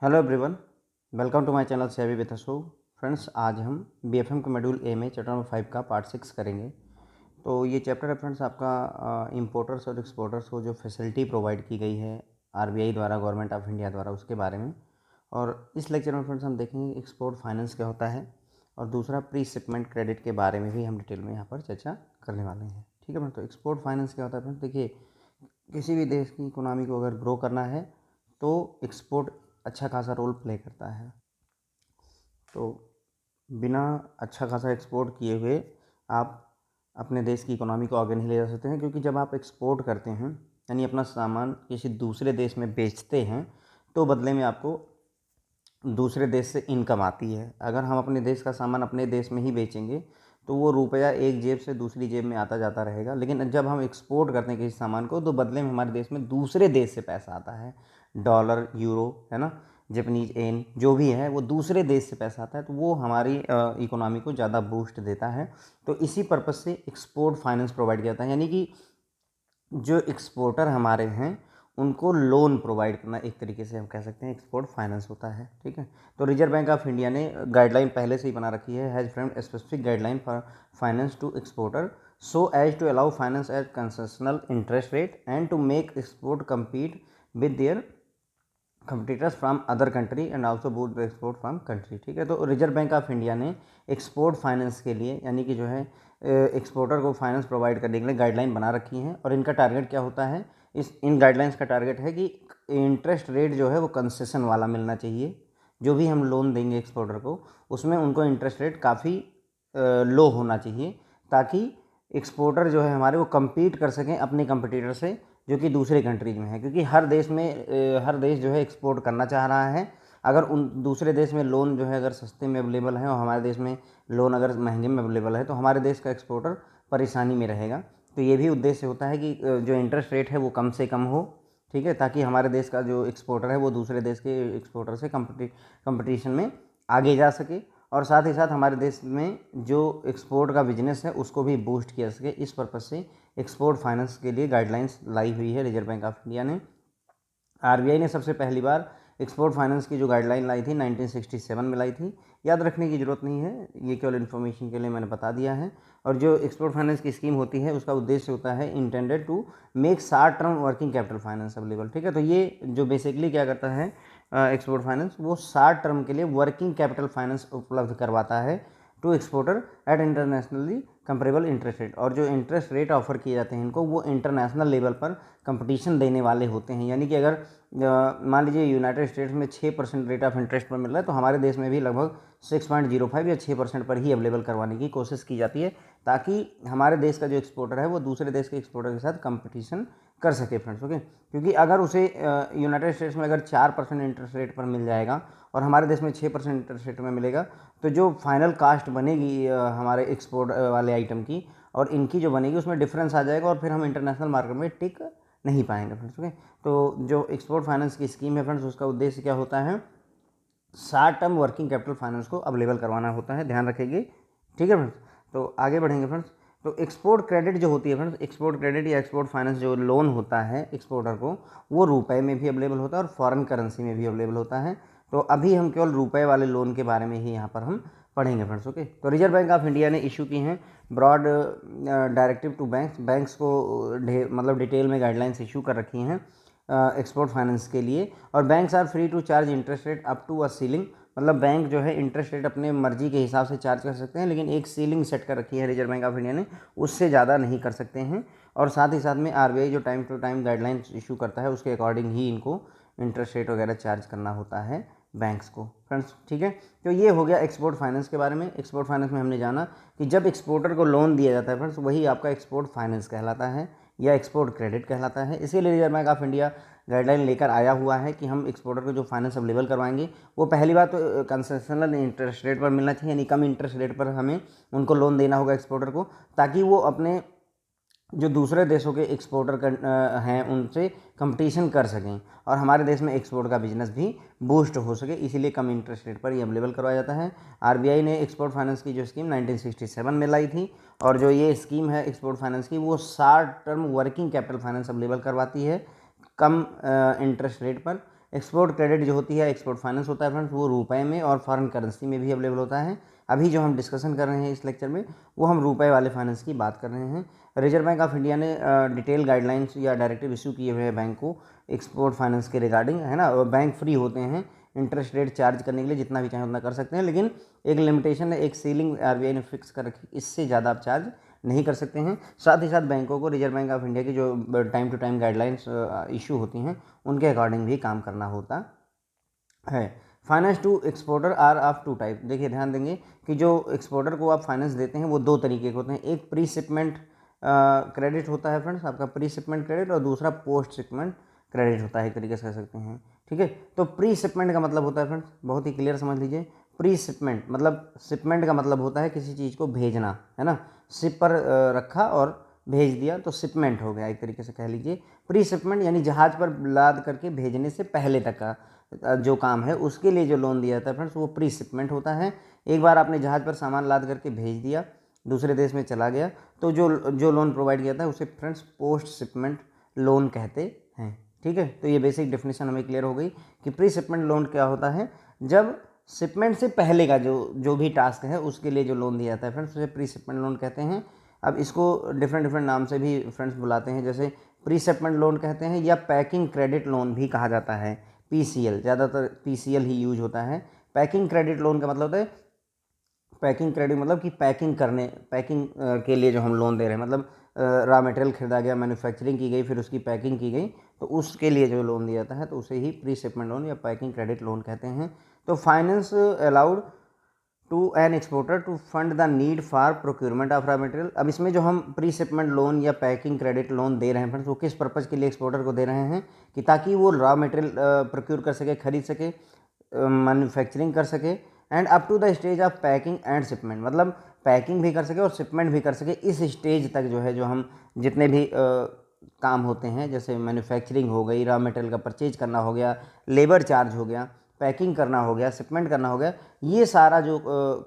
Hello everyone, welcome to my channel savvy with Ashok. Friends, आज हम BFM के module A में चैप्टर नंबर 5 का पार्ट 6 करेंगे। तो ये चैप्टर है फ्रेंड्स आपका इंपोर्टर्स और एक्सपोर्टर्स को जो फैसिलिटी प्रोवाइड की गई है आरबीआई द्वारा, गवर्नमेंट ऑफ इंडिया द्वारा, उसके बारे में। और इस लेक्चर में फ्रेंड्स हम देखेंगे एक्सपोर्ट फाइनेंस क्या होता है, और दूसरा प्री शिपमेंट क्रेडिट के बारे में भी हम डिटेल में यहाँ पर चर्चा करने वाले हैं। ठीक है फ्रेंड्स, तो एक्सपोर्ट फाइनेंस क्या होता है फ्रेंड्स, देखिए किसी भी देश की इकोनॉमी को अगर ग्रो करना है तो एक्सपोर्ट अच्छा खासा रोल प्ले करता है। तो बिना अच्छा खासा एक्सपोर्ट किए हुए आप अपने देश की इकोनॉमी को आगे नहीं ले जा सकते हैं, क्योंकि जब आप एक्सपोर्ट करते हैं यानी अपना सामान किसी दूसरे देश में बेचते हैं तो बदले में आपको दूसरे देश से इनकम आती है। अगर हम अपने देश का सामान अपने देश में ही बेचेंगे तो वो रुपया एक जेब से दूसरी जेब में आता जाता रहेगा, लेकिन जब हम एक्सपोर्ट करते हैं किसी सामान को तो बदले में हमारे देश में दूसरे देश से पैसा आता है। डॉलर, यूरो, है ना, जापानीज येन, जो भी है वो दूसरे देश से पैसा आता है, तो वो हमारी इकोनॉमी को ज़्यादा बूस्ट देता है। तो इसी पर्पज़ से एक्सपोर्ट फाइनेंस प्रोवाइड किया जाता है, यानी कि जो एक्सपोर्टर हमारे हैं उनको लोन प्रोवाइड करना, एक तरीके से हम कह सकते हैं एक्सपोर्ट फाइनेंस होता है। ठीक है, तो रिजर्व बैंक ऑफ इंडिया ने गाइडलाइन पहले से ही बना रखी है, has framed specific guideline for finance to exporter so as to allow finance at concessional interest rate and to make export compete with their competitors from other country and also boost the export from country. ठीक है, तो Reserve Bank of India ने export finance के लिए, यानी कि जो है एक्सपोर्टर को फाइनेंस प्रोवाइड करने के लिए गाइडलाइन बना रखी हैं। और इनका टारगेट क्या होता है, इन गाइडलाइंस का टारगेट है कि इंटरेस्ट रेट जो है वो कंसेशन वाला मिलना चाहिए। जो भी हम लोन देंगे एक्सपोर्टर को, उसमें उनको इंटरेस्ट रेट काफ़ी लो होना चाहिए, ताकि एक्सपोर्टर जो है हमारे वो कम्पीट कर सकें अपने कंपटीटर से जो कि दूसरे कंट्रीज में है। क्योंकि हर देश जो है एक्सपोर्ट करना चाह रहा है। अगर उन दूसरे देश में लोन जो है अगर सस्ते में अवेलेबल है और हमारे देश में लोन अगर महंगे में अवेलेबल है तो हमारे देश का एक्सपोर्टर परेशानी में रहेगा। तो ये भी उद्देश्य होता है कि जो इंटरेस्ट रेट है वो कम से कम हो। ठीक है, ताकि हमारे देश का जो एक्सपोर्टर है वो दूसरे देश के एक्सपोर्टर से कंपटीशन में आगे जा सके, और साथ ही साथ हमारे देश में जो एक्सपोर्ट का बिजनेस है उसको भी बूस्ट किया सके। इस पर्पज़ से एक्सपोर्ट फाइनेंस के लिए गाइडलाइंस लाई हुई है रिजर्व बैंक ऑफ इंडिया ने। आरबीआई ने सबसे पहली बार एक्सपोर्ट फाइनेंस की जो गाइडलाइन लाई थी 1967 में लाई थी। याद रखने की ज़रूरत नहीं है, ये केवल इन्फॉर्मेशन के लिए मैंने बता दिया है। और जो एक्सपोर्ट फाइनेंस की स्कीम होती है उसका उद्देश्य होता है intended to make short term working capital finance available. ठीक है, तो ये जो बेसिकली क्या करता है एक्सपोर्ट फाइनेंस, वो शॉर्ट टर्म के लिए वर्किंग कैपिटल फाइनेंस उपलब्ध करवाता है to exporter at internationally comparable interest rate. और जो इंटरेस्ट रेट ऑफर किए जाते हैं इनको, वो इंटरनेशनल लेवल पर कंपटीशन देने वाले होते हैं। यानी कि अगर मान लीजिए यूनाइटेड स्टेट्स में 6% रेट ऑफ इंटरेस्ट पर मिल रहा है, तो हमारे देश में भी लगभग 6.05 या 6% पर ही अवेलेबल करवाने की कोशिश की जाती है, ताकि हमारे देश का जो एक्सपोर्टर है वो दूसरे देश के एक्सपोर्टर के साथ कंपटीशन कर सके फ्रेंड्स। ओके, क्योंकि अगर उसे यूनाइटेड स्टेट्स में अगर 4% इंटरेस्ट रेट पर मिल जाएगा और हमारे देश में 6% इंटरेस्ट रेट में मिलेगा, तो जो फाइनल कास्ट बनेगी हमारे एक्सपोर्ट वाले आइटम की और इनकी जो बनेगी उसमें डिफरेंस आ जाएगा, और फिर हम इंटरनेशनल मार्केट में टिक नहीं पाएंगे फ्रेंड्स। ओके, तो जो एक्सपोर्ट फाइनेंस की स्कीम है फ्रेंड्स, उसका उद्देश्य क्या होता है, short term working capital finance को अवेलेबल करवाना होता है, ध्यान रखेंगे। ठीक है फ्रेंड्स, तो आगे बढ़ेंगे फ्रेंड्स। तो एक्सपोर्ट क्रेडिट जो होती है फ्रेंड्स, एक्सपोर्ट क्रेडिट या एक्सपोर्ट फाइनेंस जो लोन होता है एक्सपोर्टर को, वो रुपए में भी अवेलेबल होता है और फॉरेन करेंसी में भी अवेलेबल होता है। तो अभी हम केवल रुपए वाले लोन के बारे में ही यहाँ पर हम पढ़ेंगे फ्रेंड्स। ओके, तो रिजर्व बैंक ऑफ इंडिया ने इशू की हैं ब्रॉड डायरेक्टिव टू बैंक्स को मतलब डिटेल में गाइडलाइंस इशू कर रखी हैं एक्सपोर्ट फाइनेंस के लिए। और banks are free to charge interest rate up to a ceiling, मतलब बैंक जो है इंटरेस्ट रेट अपने मर्जी के हिसाब से चार्ज कर सकते हैं, लेकिन एक सीलिंग सेट कर रखी है रिजर्व बैंक ऑफ इंडिया ने, उससे ज़्यादा नहीं कर सकते हैं। और साथ ही साथ में आरबीआई जो time to time guidelines issue करता है उसके अकॉर्डिंग ही इनको इंटरेस्ट रेट वगैरह चार्ज करना होता है बैंक्स को फ्रेंड्स। ठीक है, तो ये हो गया एक्सपोर्ट फाइनेंस के बारे में। एक्सपोर्ट फाइनेंस में हमने जाना कि जब एक्सपोर्टर को लोन दिया जाता है फ्रेंड्स, वही आपका एक्सपोर्ट फाइनेंस कहलाता है या एक्सपोर्ट क्रेडिट कहलाता है। इसीलिए reserve Bank of India guideline लेकर आया हुआ है कि हम एक्सपोर्टर को जो फाइनेंस अवेलेबल करवाएंगे वो पहली बात तो कंसेशनल इंटरेस्ट रेट पर मिलना चाहिए, यानी कम इंटरेस्ट रेट पर हमें उनको लोन देना होगा एक्सपोर्टर को, ताकि वो अपने जो दूसरे देशों के एक्सपोर्टर हैं उनसे कंपटीशन कर सकें और हमारे देश में एक्सपोर्ट का बिजनेस भी बूस्ट हो सके। इसीलिए कम इंटरेस्ट रेट पर ही अवेलेबल करवाया जाता है। आरबीआई ने एक्सपोर्ट फाइनेंस की जो स्कीम 1967 में लाई थी, और जो ये स्कीम है एक्सपोर्ट फाइनेंस की, वो short term working capital finance available करवाती है कम इंटरेस्ट रेट पर एक्सपोर्ट क्रेडिट जो होती है, एक्सपोर्ट फाइनेंस होता है फ्रेंड्स, वो रुपए में और फॉरेन करेंसी में भी अवेलेबल होता है। अभी जो हम डिस्कशन कर रहे हैं इस लेक्चर में, वो हम रुपए वाले फाइनेंस की बात कर रहे हैं। रिजर्व बैंक ऑफ इंडिया ने डिटेल गाइडलाइंस या डायरेक्टिव इशू किए हुए हैं बैंक को एक्सपोर्ट फाइनेंस के रिगार्डिंग, है ना। बैंक फ्री होते हैं इंटरेस्ट रेट चार्ज करने के लिए, जितना भी चाहें उतना कर सकते हैं, लेकिन एक लिमिटेशन है, एक सीलिंग आरबीआई ने फिक्स कर रखी, इससे ज़्यादा आप चार्ज नहीं कर सकते हैं। साथ ही साथ बैंकों को रिजर्व बैंक ऑफ इंडिया की जो time to time guidelines issue होती हैं उनके अकॉर्डिंग भी काम करना होता है। Finance to exporter are of two type. देखिए ध्यान देंगे कि जो एक्सपोर्टर को आप फाइनेंस देते हैं वो दो तरीके के होते हैं। एक प्री शिपमेंट क्रेडिट होता है फ्रेंड्स, आपका प्री शिपमेंट क्रेडिट, और दूसरा पोस्ट शिपमेंट क्रेडिट होता है, एक तरीके से कह सकते हैं। ठीक है, तो प्री शिपमेंट का मतलब होता है फ्रेंड्स, बहुत ही क्लियर समझ लीजिए। प्री शिपमेंट मतलब, शिपमेंट का मतलब होता है किसी चीज़ को भेजना, है ना। शिप पर रखा और भेज दिया तो शिपमेंट हो गया, एक तरीके से कह लीजिए। प्री शिपमेंट यानी जहाज़ पर लाद करके भेजने से पहले तक का जो काम है उसके लिए जो लोन दिया जाता है फ्रेंड्स, वो प्री शिपमेंट होता है। एक बार आपने जहाज़ पर सामान लाद करके भेज दिया, दूसरे देश में चला गया, तो जो लोन प्रोवाइड किया था उसे फ्रेंड्स पोस्ट शिपमेंट लोन कहते हैं। ठीक है, तो ये बेसिक डेफिनेशन हमें क्लियर हो गई कि प्री शिपमेंट लोन क्या होता है। जब शिपमेंट से पहले का जो भी टास्क है उसके लिए जो लोन दिया जाता है फ्रेंड्स, उसे प्री शिपमेंट लोन कहते हैं। अब इसको डिफरेंट नाम से भी फ्रेंड्स बुलाते हैं, जैसे प्री शिपमेंट लोन कहते हैं, या पैकिंग क्रेडिट लोन भी कहा जाता है, पीसीएल। ज़्यादातर पीसीएल ही यूज होता है। पैकिंग क्रेडिट लोन का मतलब होता है, पैकिंग क्रेडिट मतलब कि पैकिंग के लिए जो हम लोन दे रहे हैं, मतलब रॉ मटेरियल खरीदा गया, मैन्युफैक्चरिंग की गई, फिर उसकी पैकिंग की गई, तो उसके लिए जो लोन दिया जाता है तो उसे ही प्री शिपमेंट लोन या पैकिंग क्रेडिट लोन कहते हैं। तो finance allowed to an exporter to fund the need for procurement of raw material. अब इसमें जो हम प्री शिपमेंट लोन या पैकिंग क्रेडिट लोन दे रहे हैं फ्रेंड्स, वो किस पर्पज़ के लिए एक्सपोर्टर को दे रहे हैं, कि ताकि वो रॉ मटेरियल प्रोक्योर कर सके, खरीद सके, मैन्युफैक्चरिंग कर सके, and up to the stage of packing and shipment, मतलब पैकिंग भी कर सके और शिपमेंट भी कर सके। इस स्टेज तक जो है, जो हम जितने भी काम होते हैं, जैसे मैन्युफैक्चरिंग हो गई, रॉ मटेरियल का परचेज करना हो गया, लेबर चार्ज हो गया, पैकिंग करना हो गया, शिपमेंट करना हो गया, ये सारा जो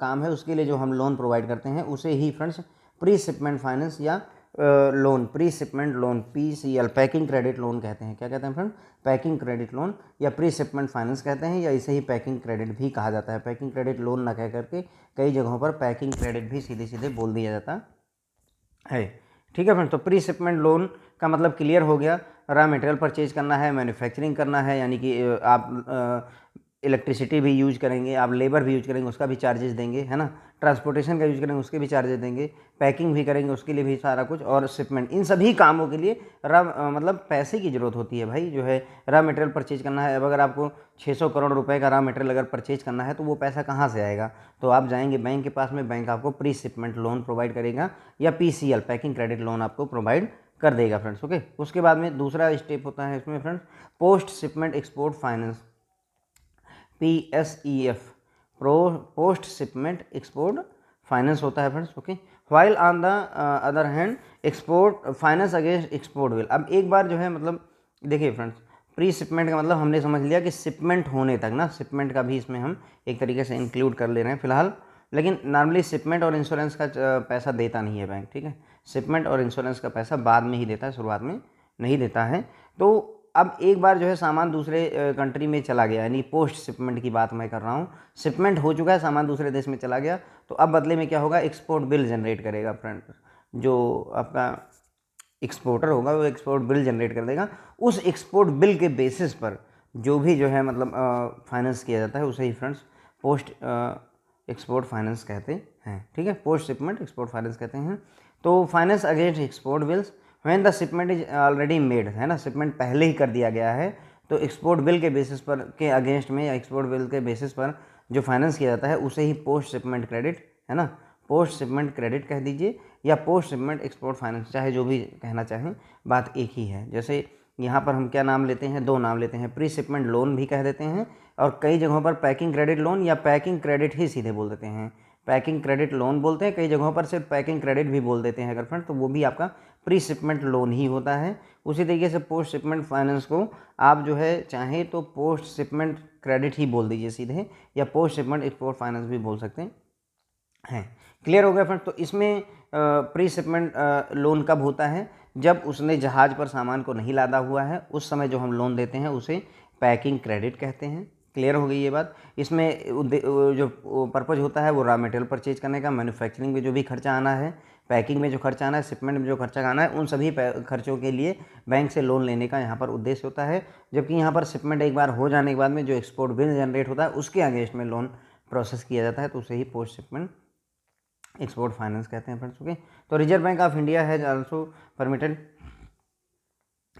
काम है उसके लिए जो हम लोन प्रोवाइड करते हैं उसे ही फ्रेंड्स प्री शिपमेंट फाइनेंस या loan, pre shipment loan, PCL, packing credit loan कहते हैं। क्या कहते हैं फ्रेंड? पैकिंग क्रेडिट लोन या प्री शिपमेंट फाइनेंस कहते हैं, या इसे ही पैकिंग क्रेडिट भी कहा जाता है। पैकिंग क्रेडिट लोन ना कह करके कई जगहों पर पैकिंग क्रेडिट भी सीधे सीधे बोल दिया जाता है। ठीक है फ्रेंड्स, तो प्री शिपमेंट लोन का मतलब क्लियर हो गया। रॉ मटेरियल परचेज करना है, मैन्युफैक्चरिंग करना है, यानी कि आप इलेक्ट्रिसिटी भी यूज करेंगे, आप लेबर भी यूज करेंगे, उसका भी चार्जेस देंगे, है ना। ट्रांसपोर्टेशन का यूज करेंगे, उसके भी चार्जेस देंगे, पैकिंग भी करेंगे, उसके लिए भी सारा कुछ, और शिपमेंट, इन सभी कामों के लिए मतलब पैसे की ज़रूरत होती है भाई। जो है रॉ मटेरियल परचेज करना है, अब अगर आपको 600 करोड़ रुपए का रॉ मटेरियल अगर परचेज करना है तो वो पैसा कहाँ से आएगा? तो आप जाएंगे बैंक के पास में, बैंक आपको प्री शिपमेंट लोन प्रोवाइड करेगा, या पीसीएल, पैकिंग क्रेडिट लोन आपको प्रोवाइड कर देगा फ्रेंड्स। ओके, उसके बाद में दूसरा स्टेप होता है इसमें friends, post shipment export finance, PSEF, post shipment export finance होता है friends. Okay, while on the other hand export finance against export will. अब एक बार जो है, मतलब देखिए फ्रेंड्स, प्री शिपमेंट का मतलब हमने समझ लिया कि शिपमेंट होने तक ना, शिपमेंट का भी इसमें हम एक तरीके से इंक्लूड कर ले रहे हैं फिलहाल, लेकिन नॉर्मली शिपमेंट और इंश्योरेंस का पैसा देता नहीं है बैंक। ठीक है, शिपमेंट और इंश्योरेंस का पैसा बाद में ही देता है, शुरुआत में नहीं देता है। तो अब एक बार जो है सामान दूसरे कंट्री में चला गया, यानी पोस्ट शिपमेंट की बात मैं कर रहा हूँ, शिपमेंट हो चुका है, सामान दूसरे देश में चला गया, तो अब बदले में क्या होगा, एक्सपोर्ट बिल जनरेट करेगा फ्रेंड। जो आपका एक्सपोर्टर होगा वो एक्सपोर्ट बिल जनरेट कर देगा। उस एक्सपोर्ट बिल के बेसिस पर जो भी जो है मतलब फाइनेंस किया जाता है उसे ही फ्रेंड्स पोस्ट एक्सपोर्ट फाइनेंस कहते हैं। ठीक है, पोस्ट शिपमेंट एक्सपोर्ट फाइनेंस कहते हैं। तो finance against export bills when the shipment is already made, है ना, शिपमेंट पहले ही कर दिया गया है, तो एक्सपोर्ट बिल के बेसिस पर के अगेंस्ट में, या एक्सपोर्ट बिल के बेसिस पर जो फाइनेंस किया जाता है उसे ही पोस्ट शिपमेंट क्रेडिट, है ना, पोस्ट शिपमेंट क्रेडिट कह दीजिए, या पोस्ट शिपमेंट एक्सपोर्ट फाइनेंस, चाहे जो भी कहना चाहें, बात एक ही है। जैसे यहाँ पर हम क्या नाम लेते हैं, दो नाम लेते हैं, प्री शिपमेंट लोन भी कह देते हैं, और कई जगहों पर पैकिंग क्रेडिट लोन या पैकिंग क्रेडिट ही सीधे बोल देते हैं। पैकिंग क्रेडिट लोन बोलते हैं, कई जगहों पर सिर्फ पैकिंग क्रेडिट भी बोल देते हैं अगर फ्रेंड, तो वो भी आपका प्री शिपमेंट लोन ही होता है। उसी तरीके से पोस्ट शिपमेंट फाइनेंस को आप जो है चाहें तो पोस्ट शिपमेंट क्रेडिट ही बोल दीजिए सीधे, या पोस्ट शिपमेंट एक्सपोर्ट फाइनेंस भी बोल सकते हैं। क्लियर हो गया फ्रेंड? तो इसमें प्री शिपमेंट लोन कब होता है? जब उसने जहाज़ पर सामान को नहीं लादा हुआ है, उस समय जो हम लोन देते हैं उसे पैकिंग क्रेडिट कहते हैं। क्लियर हो गई ये बात। इसमें जो पर्पज़ होता है वो रॉ मटेरियल परचेज करने का, मैन्युफैक्चरिंग में जो भी खर्चा आना है, पैकिंग में जो खर्चा आना है, शिपमेंट में जो खर्चा आना है, उन सभी खर्चों के लिए बैंक से लोन लेने का यहाँ पर उद्देश्य होता है। जबकि यहाँ पर शिपमेंट एक बार हो जाने के बाद में जो एक्सपोर्ट बिल जनरेट होता है उसके अगेंस्ट में लोन प्रोसेस किया जाता है, तो उसे ही पोस्ट शिपमेंट एक्सपोर्ट फाइनेंस कहते हैं फ्रेंड्स। ओके, तो Reserve Bank of India has also permitted,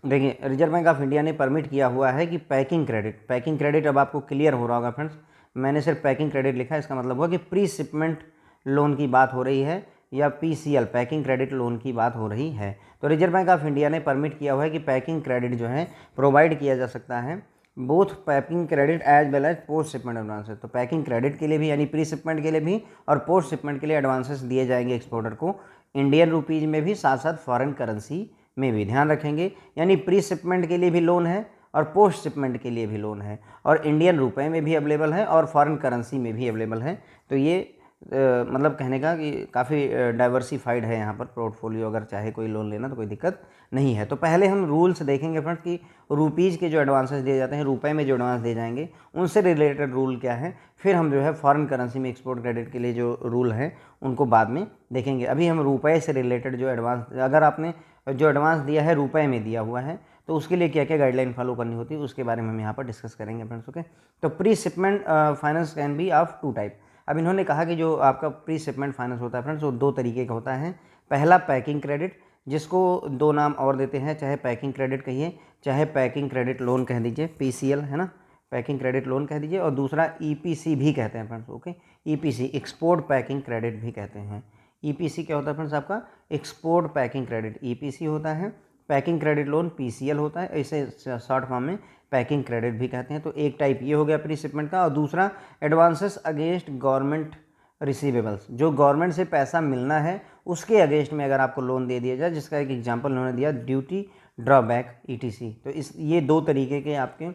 देखिए रिजर्व बैंक ऑफ इंडिया ने परमिट किया हुआ है कि पैकिंग क्रेडिट अब आपको क्लियर हो रहा होगा फ्रेंड्स। मैंने सिर्फ पैकिंग क्रेडिट लिखा है, इसका मतलब हुआ कि प्री शिपमेंट लोन की बात हो रही है या पीसीएल पैकिंग क्रेडिट लोन की बात हो रही है। तो रिजर्व बैंक ऑफ इंडिया ने परमिट किया हुआ है कि पैकिंग क्रेडिट जो है प्रोवाइड किया जा सकता है, both packing credit as well as post shipment advances. तो पैकिंग क्रेडिट के लिए भी यानी प्री शिपमेंट के लिए भी और पोस्ट शिपमेंट के लिए एडवांसेस दिए जाएंगे एक्सपोर्टर को, इंडियन रुपीज़ में भी, साथ साथ फॉरेन करेंसी में भी। ध्यान रखेंगे, यानी प्री शिपमेंट के लिए भी लोन है और पोस्ट शिपमेंट के लिए भी लोन है, और इंडियन रुपए में भी अवेलेबल है और फॉरेन करेंसी में भी अवेलेबल है। तो ये मतलब कहने का कि काफ़ी डाइवर्सिफाइड है यहाँ पर पोर्टफोलियो, अगर चाहे कोई लोन लेना तो कोई दिक्कत नहीं है। तो पहले हम रूल्स देखेंगे फ्रेंड्स कि रुपीज़ के जो एडवांसेस दिए जाते हैं, रुपए में जो एडवांस दिए जाएंगे उनसे रिलेटेड रूल क्या है, फिर हम जो है फॉरेन करेंसी में एक्सपोर्ट क्रेडिट के लिए जो रूल हैं उनको बाद में देखेंगे। अभी हम रुपए से रिलेटेड जो एडवांस, अगर आपने जो एडवांस दिया है रुपए में दिया हुआ है तो उसके लिए क्या क्या गाइडलाइन फॉलो करनी होती है उसके बारे में हम यहाँ पर डिस्कस करेंगे फ्रेंड्स। ओके, तो pre shipment finance can be of two type. अब इन्होंने कहा कि जो आपका प्री शिपमेंट फाइनेंस होता है फ्रेंड्स वो दो तरीके का होता है। पहला पैकिंग क्रेडिट, जिसको दो नाम और देते हैं, चाहे पैकिंग क्रेडिट कहिए चाहे पैकिंग क्रेडिट लोन कह दीजिए, पीसीएल है ना, पैकिंग क्रेडिट लोन कह दीजिए, और दूसरा ईपीसी भी कहते हैं friends. Okay, EPC export packing credit भी कहते हैं। ईपीसी क्या होता है फ्रेंड्स, आपका एक्सपोर्ट पैकिंग क्रेडिट ईपीसी होता है, पैकिंग क्रेडिट लोन पीसीएल होता है, इसे शॉर्ट फॉर्म में पैकिंग क्रेडिट भी कहते हैं। तो एक टाइप ये हो गया प्री शिपमेंट का, और दूसरा एडवांसेस अगेंस्ट गवर्नमेंट रिसीवेबल्स, जो गवर्नमेंट से पैसा मिलना है उसके अगेंस्ट में अगर आपको लोन दे दिया जाए, जिसका एक एग्जांपल उन्होंने दिया ड्यूटी ड्रॉबैक ईटीसी। तो ये दो तरीके के आपके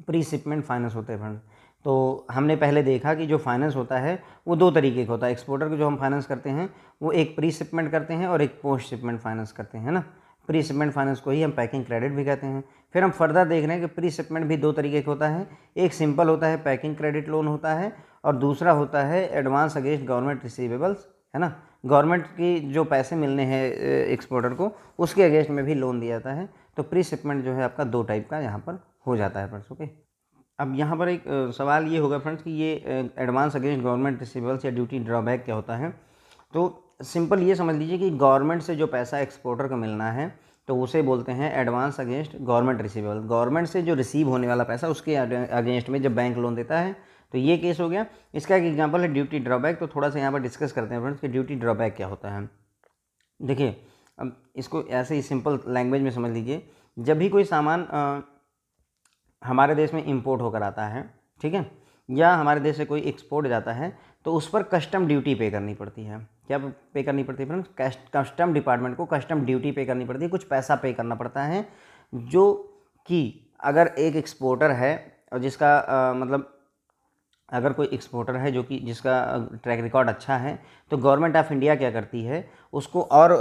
प्री शिपमेंट फाइनेंस होते हैं फ्रेंड्स। तो हमने पहले देखा कि जो फाइनेंस होता है वो दो तरीके का होता है। एक्सपोर्टर को जो हम फाइनेंस करते हैं वो एक प्री शिपमेंट करते हैं और एक पोस्ट शिपमेंट फाइनेंस करते हैं ना। प्री शिपमेंट फाइनेंस को ही हम पैकिंग क्रेडिट भी कहते हैं। फिर हम फर्दर देख रहे हैं कि प्री शिपमेंट भी दो तरीके का होता है, एक सिंपल होता है पैकिंग क्रेडिट लोन होता है, और दूसरा होता है एडवांस अगेंस्ट गवर्नमेंट रिसीवेबल्स, है ना। गवर्नमेंट की जो पैसे मिलने हैं एक्सपोर्टर को उसके अगेंस्ट में भी लोन दिया जाता है। तो प्री शिपमेंट जो है आपका दो टाइप का यहाँ पर हो जाता है फ्रेंड्स। ओके, अब यहाँ पर एक सवाल ये होगा फ्रेंड्स कि ये एडवांस अगेंस्ट गवर्नमेंट रिसीवेबल्स या ड्यूटी ड्रॉबैक क्या होता है। तो सिंपल ये समझ लीजिए कि गवर्नमेंट से जो पैसा एक्सपोर्टर को मिलना है तो उसे बोलते हैं advance against government receivable. Government से जो रिसीव होने वाला पैसा उसके अगेंस्ट में जब बैंक लोन देता है तो ये केस हो गया। इसका एक एग्जांपल है ड्यूटी ड्रॉबैक। तो थोड़ा सा यहाँ पर डिस्कस करते हैं फ्रेंड्स कि ड्यूटी ड्रॉबैक क्या होता है। देखिए, अब इसको ऐसे ही सिंपल लैंग्वेज में समझ लीजिए, जब भी कोई सामान हमारे देश में इंपोर्ट होकर आता है, ठीक है, या हमारे देश से कोई एक्सपोर्ट जाता है तो उस पर कस्टम ड्यूटी पे करनी पड़ती है। क्या पे करनी पड़ती है फ्रेंड्स? कस्टम डिपार्टमेंट को कस्टम ड्यूटी पे करनी पड़ती है, कुछ पैसा पे करना पड़ता है। जो कि अगर एक एक्सपोर्टर है और जिसका मतलब अगर कोई एक्सपोर्टर है जो कि जिसका ट्रैक रिकॉर्ड अच्छा है तो गवर्नमेंट ऑफ इंडिया क्या करती है, उसको और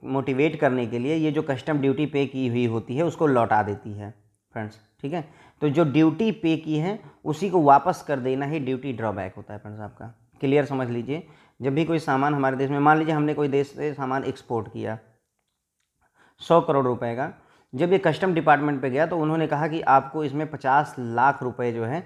मोटिवेट करने के लिए ये जो कस्टम ड्यूटी पे की हुई होती है उसको लौटा देती है फ्रेंड्स, ठीक है। तो जो ड्यूटी पे की है उसी को वापस कर देना ही ड्यूटी ड्रॉबैक होता है फ्रेंड्स आपका। क्लियर समझ लीजिए, जब भी कोई सामान हमारे देश में, मान लीजिए हमने कोई देश से सामान एक्सपोर्ट किया 100 करोड़ रुपए का, जब ये कस्टम डिपार्टमेंट पे गया तो उन्होंने कहा कि आपको इसमें 50 लाख रुपए जो है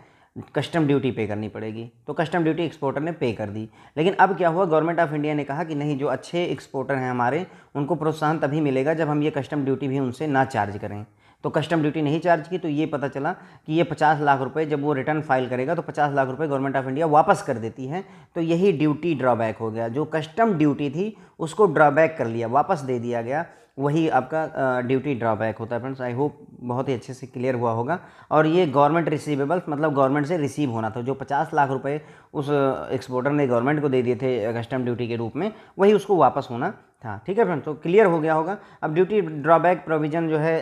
कस्टम ड्यूटी पे करनी पड़ेगी। तो कस्टम ड्यूटी एक्सपोर्टर ने पे कर दी। लेकिन अब क्या हुआ, गवर्नमेंट ऑफ इंडिया ने कहा कि नहीं, जो अच्छे एक्सपोर्टर हैं हमारे उनको प्रोत्साहन तभी मिलेगा जब हम ये कस्टम ड्यूटी भी उनसे ना चार्ज करें। तो कस्टम ड्यूटी नहीं चार्ज की तो ये पता चला कि ये 50 लाख रुपए जब वो रिटर्न फाइल करेगा तो 50 लाख रुपए गवर्नमेंट ऑफ इंडिया वापस कर देती है। तो यही ड्यूटी ड्रॉबैक हो गया। जो कस्टम ड्यूटी थी उसको ड्रॉबैक कर लिया, वापस दे दिया गया, वही आपका ड्यूटी ड्रॉबैक होता है फ्रेंड्स। आई होप बहुत ही अच्छे से क्लियर हुआ होगा। और ये गवर्नमेंट रिसीवेबल्स मतलब गवर्नमेंट से रिसीव होना था, जो 50 लाख रुपए उस एक्सपोर्टर ने गवर्नमेंट को दे दिए थे कस्टम ड्यूटी के रूप में, वही उसको वापस होना था। ठीक है फ्रेंड्स, तो क्लियर हो गया होगा। अब ड्यूटी ड्रॉबैक प्रोविजन जो है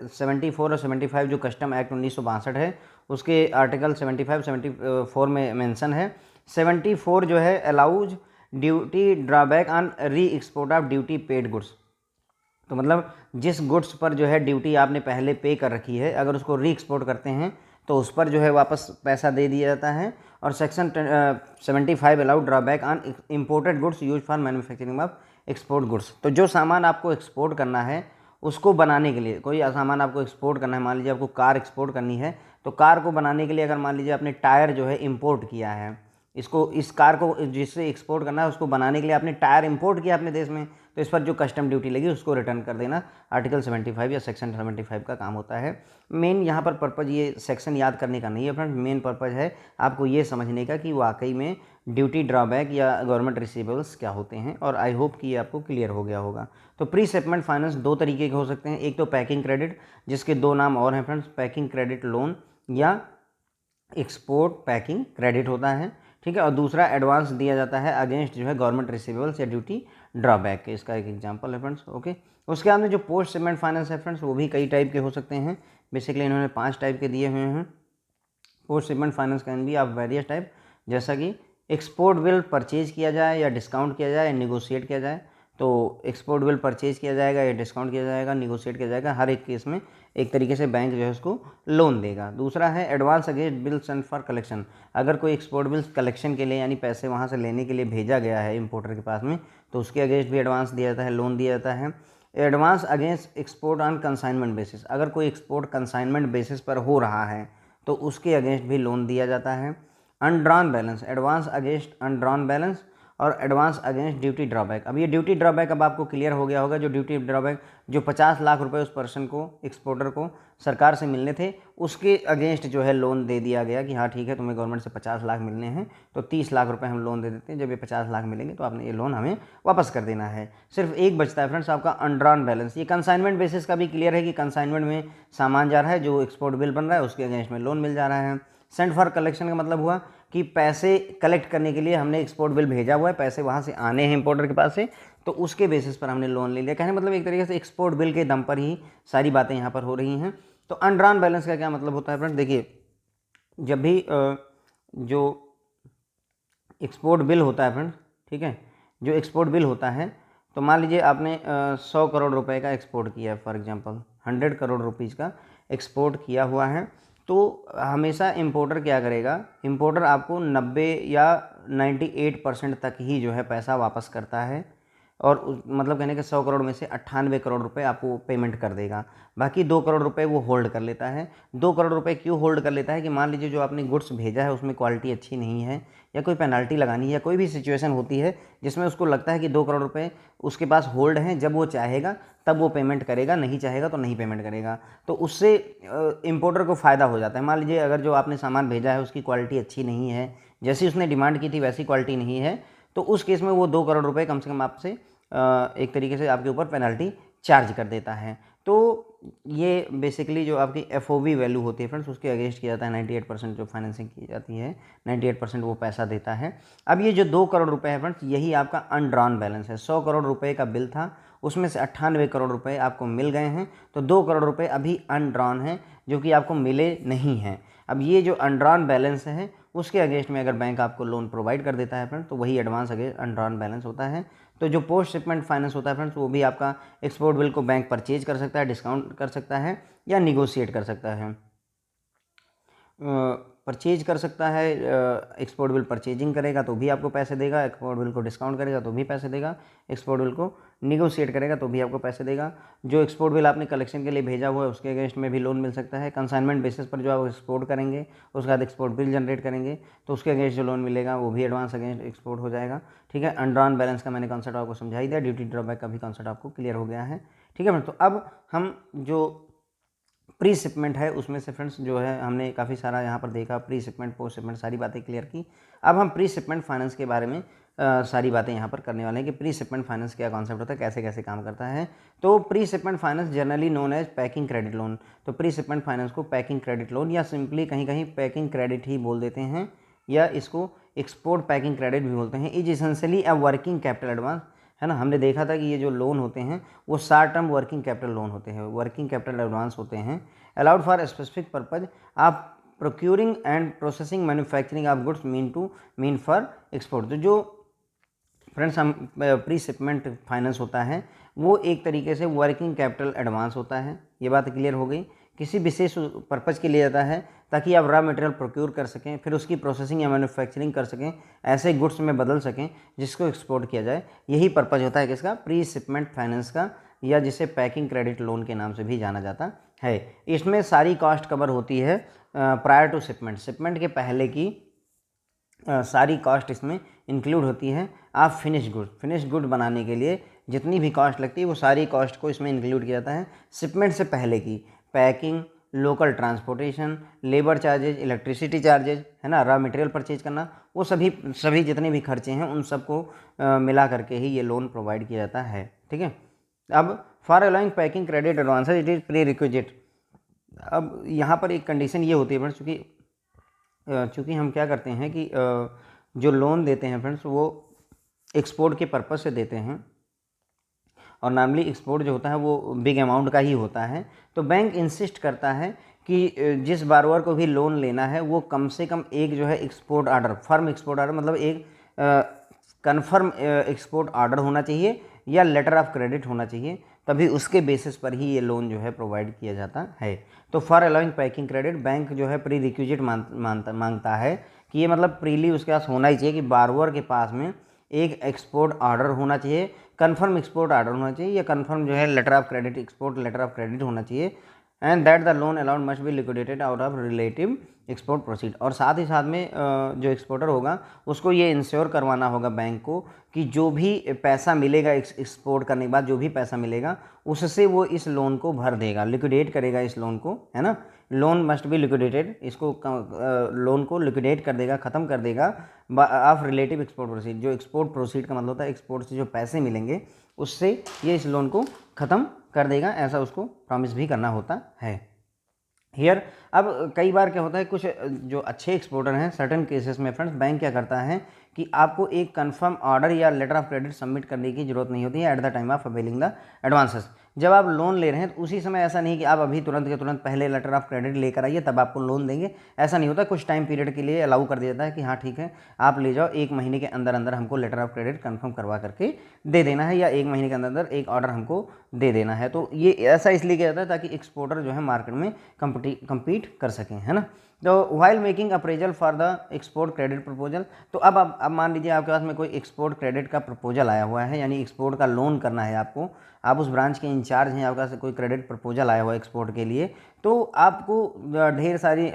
74 और 75 जो कस्टम एक्ट 1962 है उसके आर्टिकल 75 74 में मेंशन है। 74 जो है अलाउज ड्यूटी ड्रॉबैक ऑन री export of duty paid goods. तो मतलब जिस गुड्स पर जो है ड्यूटी आपने पहले पे कर रखी है, अगर उसको री एक्सपोर्ट करते हैं तो उस पर जो है वापस पैसा दे दिया जाता है। और section 75 allowed drawback on imported goods use for manufacturing of export goods. तो जो सामान आपको एक्सपोर्ट करना है उसको बनाने के लिए, कोई सामान आपको एक्सपोर्ट करना है, मान लीजिए आपको कार एक्सपोर्ट करनी है, तो कार को बनाने के लिए अगर मान लीजिए आपने टायर जो है इंपोर्ट किया है, इस कार को जिससे एक्सपोर्ट करना है उसको बनाने के लिए आपने टायर इंपोर्ट किया अपने देश में, तो इस पर जो कस्टम ड्यूटी लगी उसको रिटर्न कर देना आर्टिकल 75 या सेक्शन 75 का काम होता है। मेन यहाँ पर पर्पज़ ये सेक्शन याद करने का नहीं है फ्रेंड्स, मेन पर्पज़ है आपको ये समझने का कि वाकई में ड्यूटी ड्रॉबैक या गवर्नमेंट रिसीवेबल्स क्या होते हैं। और आई होप कि ये आपको क्लियर हो गया होगा। तो प्री शिपमेंट फाइनेंस दो तरीके के हो सकते हैं, एक तो पैकिंग क्रेडिट, जिसके दो नाम और हैं फ्रेंड्स, पैकिंग क्रेडिट लोन या एक्सपोर्ट पैकिंग क्रेडिट होता है, ठीक है। और दूसरा एडवांस दिया जाता है अगेंस्ट जो है गवर्नमेंट रिसीवेबल्स या ड्यूटी ड्रॉबैक के, इसका एक एग्जांपल है फ्रेंड्स, ओके। उसके बाद में जो पोस्ट शिपमेंट फाइनेंस है फ्रेंड्स, वो भी कई टाइप के हो सकते हैं। बेसिकली इन्होंने 5 टाइप के दिए हुए हैं। Post shipment finance can be of various type, जैसा कि एक्सपोर्ट बिल परचेज किया जाए या डिस्काउंट किया जाए या निगोशिएट किया जाए। तो एक्सपोर्ट बिल परचेज किया जाएगा या डिस्काउंट किया जाएगा, निगोशिएट किया जाएगा, हर एक केस में एक तरीके से बैंक जो है उसको लोन देगा। दूसरा है advance against bills and for collection, अगर कोई एक्सपोर्ट बिल्स कलेक्शन के लिए यानी पैसे वहाँ से लेने के लिए भेजा गया है इंपोर्टर के पास में, तो उसके अगेंस्ट भी एडवांस दिया जाता है, लोन दिया जाता है। Advance against export on consignment basis, अगर कोई एक्सपोर्ट कंसाइनमेंट बेसिस पर हो रहा है तो उसके अगेंस्ट भी लोन दिया जाता है। अनड्रॉन बैलेंस, एडवांस अगेंस्ट अनड्रॉन बैलेंस और एडवांस अगेंस्ट ड्यूटी ड्रॉबैक। अब ये ड्यूटी ड्रॉबैक अब आपको क्लियर हो गया होगा। जो ड्यूटी ड्रॉबैक जो 50 लाख रुपए उस पर्सन को, एक्सपोर्टर को सरकार से मिलने थे, उसके अगेंस्ट जो है लोन दे दिया गया कि हाँ ठीक है तुम्हें गवर्नमेंट से 50 लाख मिलने हैं तो 30 लाख रुपए हम लोन दे देते हैं, जब ये 50 लाख मिलेंगे तो आपने ये लोन हमें वापस कर देना है। सिर्फ एक बचता है फ्रेंड्स आपका अनड्रॉन बैलेंस। ये कंसाइनमेंट बेसिस का भी क्लियर है कि कंसाइनमेंट में सामान जा रहा है, जो एक्सपोर्ट बिल बन रहा है उसके अगेंस्ट में लोन मिल जा रहा है। सेंट फॉर कलेक्शन का मतलब हुआ कि पैसे कलेक्ट करने के लिए हमने एक्सपोर्ट बिल भेजा हुआ है, पैसे वहाँ से आने हैं इंपोर्टर के पास से, तो उसके बेसिस पर हमने लोन ले लिया। कहने मतलब एक तरीके से एक्सपोर्ट बिल के दम पर ही सारी बातें यहाँ पर हो रही हैं। तो अनड्रॉन बैलेंस का क्या मतलब होता है फ्रेंड, देखिए जब भी जो एक्सपोर्ट बिल होता है फ्रेंड, ठीक है, जो एक्सपोर्ट बिल होता है, तो मान लीजिए आपने 100 करोड़ रुपए का एक्सपोर्ट किया है, फॉर एग्जांपल 100 करोड़ रुपीज़ का एक्सपोर्ट किया हुआ है, तो हमेशा इंपोर्टर क्या करेगा, इंपोर्टर आपको 90 या 98% तक ही जो है पैसा वापस करता है। और मतलब कहने के 100 करोड़ में से 98 करोड़ रुपए आपको पेमेंट कर देगा, बाकी 2 करोड़ रुपए वो होल्ड कर लेता है। 2 करोड़ रुपए क्यों होल्ड कर लेता है कि मान लीजिए जो आपने गुड्स भेजा है उसमें क्वालिटी अच्छी नहीं है या कोई पेनल्टी लगानी है या कोई भी सिचुएशन होती है जिसमें उसको लगता है कि 2 करोड़ रुपए उसके पास होल्ड हैं, जब वो चाहेगा तब वो पेमेंट करेगा, नहीं चाहेगा तो नहीं पेमेंट करेगा। तो उससे इंपोर्टर को फ़ायदा हो जाता है। मान लीजिए अगर जो आपने सामान भेजा है उसकी क्वालिटी अच्छी नहीं है, जैसी उसने डिमांड की थी वैसी क्वालिटी नहीं है, तो उस केस में वो 2 करोड़ रुपए कम से कम आपसे एक तरीके से आपके ऊपर पेनल्टी चार्ज कर देता है। तो ये बेसिकली जो आपकी FOB वैल्यू होती है फ्रेंड्स, उसके अगेंस्ट किया जाता है। 98% जो फाइनेंसिंग की जाती है 98% वो पैसा देता है। अब ये जो 2 करोड़ रुपए है फ्रेंड्स, यही आपका अनड्रॉन बैलेंस है। 100 करोड़ रुपए का बिल था, उसमें से 98 करोड़ रुपए आपको मिल गए हैं, तो 2 करोड़ रुपए अभी अनड्रॉन हैं जो कि आपको मिले नहीं हैं। अब ये जो अनड्रॉन बैलेंस है उसके अगेंस्ट में अगर बैंक आपको लोन प्रोवाइड कर देता है फ्रेंड्स, तो वही एडवांस अगेंस्ट अनड्रॉन बैलेंस होता है। तो जो पोस्ट शिपमेंट फाइनेंस होता है फ्रेंड्स, वो भी आपका एक्सपोर्ट बिल को बैंक परचेज कर सकता है, डिस्काउंट कर सकता है या निगोशिएट कर सकता है। परचेज कर सकता है, एक्सपोर्ट बिल परचेजिंग करेगा तो भी आपको पैसे देगा, एक्सपोर्ट बिल को डिस्काउंट करेगा तो भी पैसे देगा, एक्सपोर्ट बिल को निगोशिएट करेगा तो भी आपको पैसे देगा। जो एक्सपोर्ट बिल आपने कलेक्शन के लिए भेजा हुआ है उसके अगेंस्ट में भी लोन मिल सकता है। कंसाइनमेंट बेसिस पर जो आप एक्सपोर्ट करेंगे उसके बाद एक्सपोर्ट बिल जनरेट करेंगे तो उसके अगेंस्ट जो लोन मिलेगा वो भी एडवांस अगेंस्ट एक्सपोर्ट हो जाएगा, ठीक है। अनड्रॉन बैलेंस का मैंने कॉन्सेप्ट आपको समझाई दिया, ड्यूटी ड्रॉबैक का भी कॉन्सेप्ट आपको क्लियर हो गया है, ठीक है। तो अब हम जो प्री शिपमेंट है उसमें से फ्रेंड्स जो है हमने काफ़ी सारा यहाँ पर देखा, प्री शिपमेंट पोस्ट शिपमेंट सारी बातें क्लियर की। अब हम प्री शिपमेंट फाइनेंस के बारे में सारी बातें यहाँ पर करने वाले हैं कि प्री शिपमेंट फाइनेंस क्या कॉन्सेप्ट होता है, कैसे कैसे काम करता है। तो pre shipment finance generally known as packing credit loan. तो प्री शिपमेंट फाइनेंस को पैकिंग क्रेडिट लोन या सिंपली कहीं कहीं पैकिंग क्रेडिट ही बोल देते हैं, या इसको एक्सपोर्ट पैकिंग क्रेडिट भी बोलते हैं। Is essentially a working capital advance, है ना। हमने देखा था कि ये जो लोन होते हैं वो short term working capital loan होते हैं, वर्किंग कैपिटल एडवांस होते हैं। Allowed for specific purpose of procuring and processing manufacturing of goods mean for export. तो जो फ्रेंड्स हम प्री शिपमेंट फाइनेंस होता है वो एक तरीके से वर्किंग कैपिटल एडवांस होता है। ये बात क्लियर हो गई। किसी विशेष पर्पज़ के लिए जाता है ताकि आप रॉ मटेरियल प्रोक्योर कर सकें, फिर उसकी प्रोसेसिंग या मैन्युफैक्चरिंग कर सकें, ऐसे गुड्स में बदल सकें जिसको एक्सपोर्ट किया जाए। यही पर्पज़ होता है किसका, प्री शिपमेंट फाइनेंस का, या जिसे पैकिंग क्रेडिट लोन के नाम से भी जाना जाता है। इसमें सारी कॉस्ट कवर होती है प्रायर टू शिपमेंट, शिपमेंट के पहले की सारी कॉस्ट इसमें इंक्लूड होती है। आप फिनिश गुड बनाने के लिए जितनी भी कॉस्ट लगती है वो सारी कॉस्ट को इसमें इंक्लूड किया जाता है। शिपमेंट से पहले की packing, local transportation, labour charges, electricity charges, है ना, रॉ मटेरियल परचेज करना, वो सभी जितने भी खर्चे हैं उन सबको मिला करके ही ये लोन प्रोवाइड किया जाता है। ठीक है। अब for allowing packing credit advances it is pre requisite. अब यहाँ पर एक कंडीशन ये होती है फ्रेंड्स, चूँकि हम क्या करते हैं कि जो लोन देते हैं फ्रेंड्स वो एक्सपोर्ट के पर्पज़ से देते हैं, और नॉर्मली एक्सपोर्ट जो होता है वो बिग अमाउंट का ही होता है। तो बैंक इंसिस्ट करता है कि जिस बारोअर को भी लोन लेना है वो कम से कम एक जो है export order, firm export order, मतलब एक कन्फर्म एक्सपोर्ट ऑर्डर होना चाहिए या लेटर ऑफ क्रेडिट होना चाहिए, तभी उसके बेसिस पर ही ये लोन जो है प्रोवाइड किया जाता है। तो for allowing packing credit bank जो है प्री रिक्विजिट मांगता है कि ये मतलब प्रीली उसके पास होना ही चाहिए कि बारोअर के पास में एक एक्सपोर्ट ऑर्डर होना चाहिए, कन्फर्म एक्सपोर्ट ऑर्डर होना चाहिए, या कन्फर्म जो है letter of credit, export letter of credit होना चाहिए, and that the loan allowed must be liquidated out of relative export proceed. और साथ ही साथ में जो एक्सपोर्टर होगा उसको ये इंश्योर करवाना होगा बैंक को कि जो भी पैसा मिलेगा एक्सपोर्ट करने के बाद, जो भी पैसा मिलेगा उससे वो इस लोन को भर देगा, लिक्विडेट करेगा इस लोन को, है ना। लोन मस्ट बी लिक्विडेटेड, इसको लोन को लिक्विडेट कर देगा, ख़त्म कर देगा ऑफ रिलेटिव एक्सपोर्ट प्रोसीड। जो एक्सपोर्ट प्रोसीड का मतलब होता है एक्सपोर्ट से जो पैसे मिलेंगे उससे ये इस लोन को ख़त्म कर देगा, ऐसा उसको प्रॉमिस भी करना होता है। हियर अब कई बार क्या होता है, कुछ जो अच्छे एक्सपोर्टर हैं सर्टेन केसेस में फ्रेंड्स, बैंक क्या करता है कि आपको एक कंफर्म ऑर्डर या लेटर ऑफ क्रेडिट सबमिट करने की जरूरत नहीं होती है at the time of availing the advances. जब आप लोन ले रहे हैं तो उसी समय ऐसा नहीं कि आप अभी तुरंत के तुरंत पहले लेटर ऑफ क्रेडिट लेकर आइए तब आपको लोन देंगे, ऐसा नहीं होता। कुछ टाइम पीरियड के लिए अलाउ कर दिया जाता है कि हाँ ठीक है आप ले जाओ, 1 महीने के अंदर अंदर हमको लेटर ऑफ क्रेडिट कंफर्म करवा करके दे देना है, या 1 महीने के अंदर अंदर एक ऑर्डर हमको दे देना है। तो ये ऐसा इसलिए किया जाता है ताकि एक्सपोर्टर जो है मार्केट में कम्पीट कर सकें, है ना। तो while making appraisal for the export credit proposal, तो अब मान लीजिए आपके पास में कोई एक्सपोर्ट क्रेडिट का प्रपोजल आया हुआ है, यानी एक्सपोर्ट का लोन करना है आपको, आप उस ब्रांच के इंचार्ज हैं, आपके पास कोई क्रेडिट प्रपोजल आया हुआ है एक्सपोर्ट के लिए, तो आपको ढेर सारी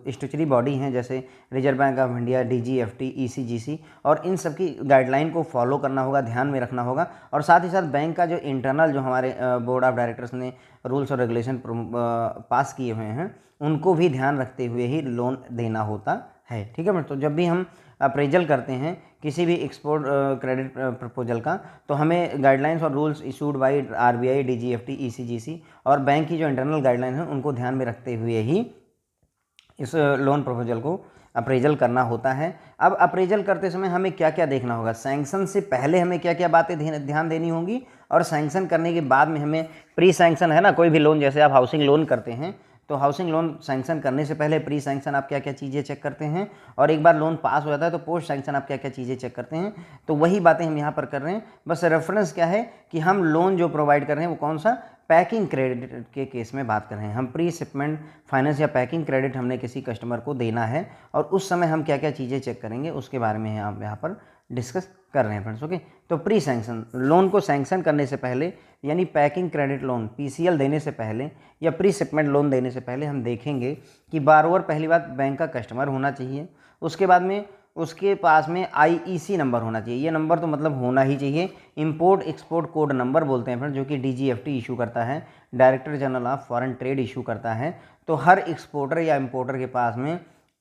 स्टैट्यूटरी बॉडी हैं जैसे reserve Bank of India, DGFT, ECGC, और इन सब की गाइडलाइन को फॉलो करना होगा, ध्यान में रखना होगा। और साथ ही साथ बैंक का जो इंटरनल जो हमारे बोर्ड ऑफ डायरेक्टर्स ने रूल्स और रेगुलेशन पास किए हुए हैं उनको भी ध्यान रखते हुए ही लोन देना होता है। ठीक है। तो जब भी हम अप्रेजल करते हैं किसी भी एक्सपोर्ट क्रेडिट प्रपोजल का, तो हमें गाइडलाइंस और rules issued by RBI, DGFT, ECGC और बैंक की जो इंटरनल गाइडलाइन है उनको ध्यान में रखते हुए ही इस लोन प्रपोजल को अप्रेजल करना होता है। अब अप्रेजल करते समय हमें क्या क्या देखना होगा, सैंक्शन से पहले हमें क्या क्या बातें ध्यान देनी होंगी, और सैंक्शन करने के बाद में हमें प्री सैंक्शन, है ना, कोई भी लोन, जैसे आप हाउसिंग लोन करते हैं तो हाउसिंग लोन सैंक्शन करने से पहले प्री सैंक्शन आप क्या क्या चीज़ें चेक करते हैं, और एक बार लोन पास हो जाता है तो पोस्ट सैंक्शन आप क्या क्या चीज़ें चेक करते हैं। तो वही बातें हम यहाँ पर कर रहे हैं, बस रेफरेंस क्या है कि हम लोन जो प्रोवाइड कर रहे हैं वो कौन सा, पैकिंग क्रेडिट के केस में बात कर रहे हैं। हम प्री शिपमेंट फाइनेंस या पैकिंग क्रेडिट हमने किसी कस्टमर को देना है, और उस समय हम क्या क्या चीज़ें चेक करेंगे उसके बारे में आप यहाँ पर डिस्कस कर रहे हैं फ्रेंड्स। ओके, तो प्री सैंक्शन, लोन को सैंक्शन करने से पहले, यानी पैकिंग क्रेडिट लोन PCL देने से पहले या प्री शिपमेंट लोन देने से पहले हम देखेंगे कि बारोअर पहली बात बैंक का कस्टमर होना चाहिए, उसके बाद में उसके पास में IEC नंबर होना चाहिए। ये नंबर तो मतलब होना ही चाहिए, इंपोर्ट एक्सपोर्ट कोड नंबर बोलते हैं फ्रेंड, जो कि DGFT इशू करता है, director general of foreign trade issue करता है। तो हर एक्सपोर्टर या इंपोर्टर के पास में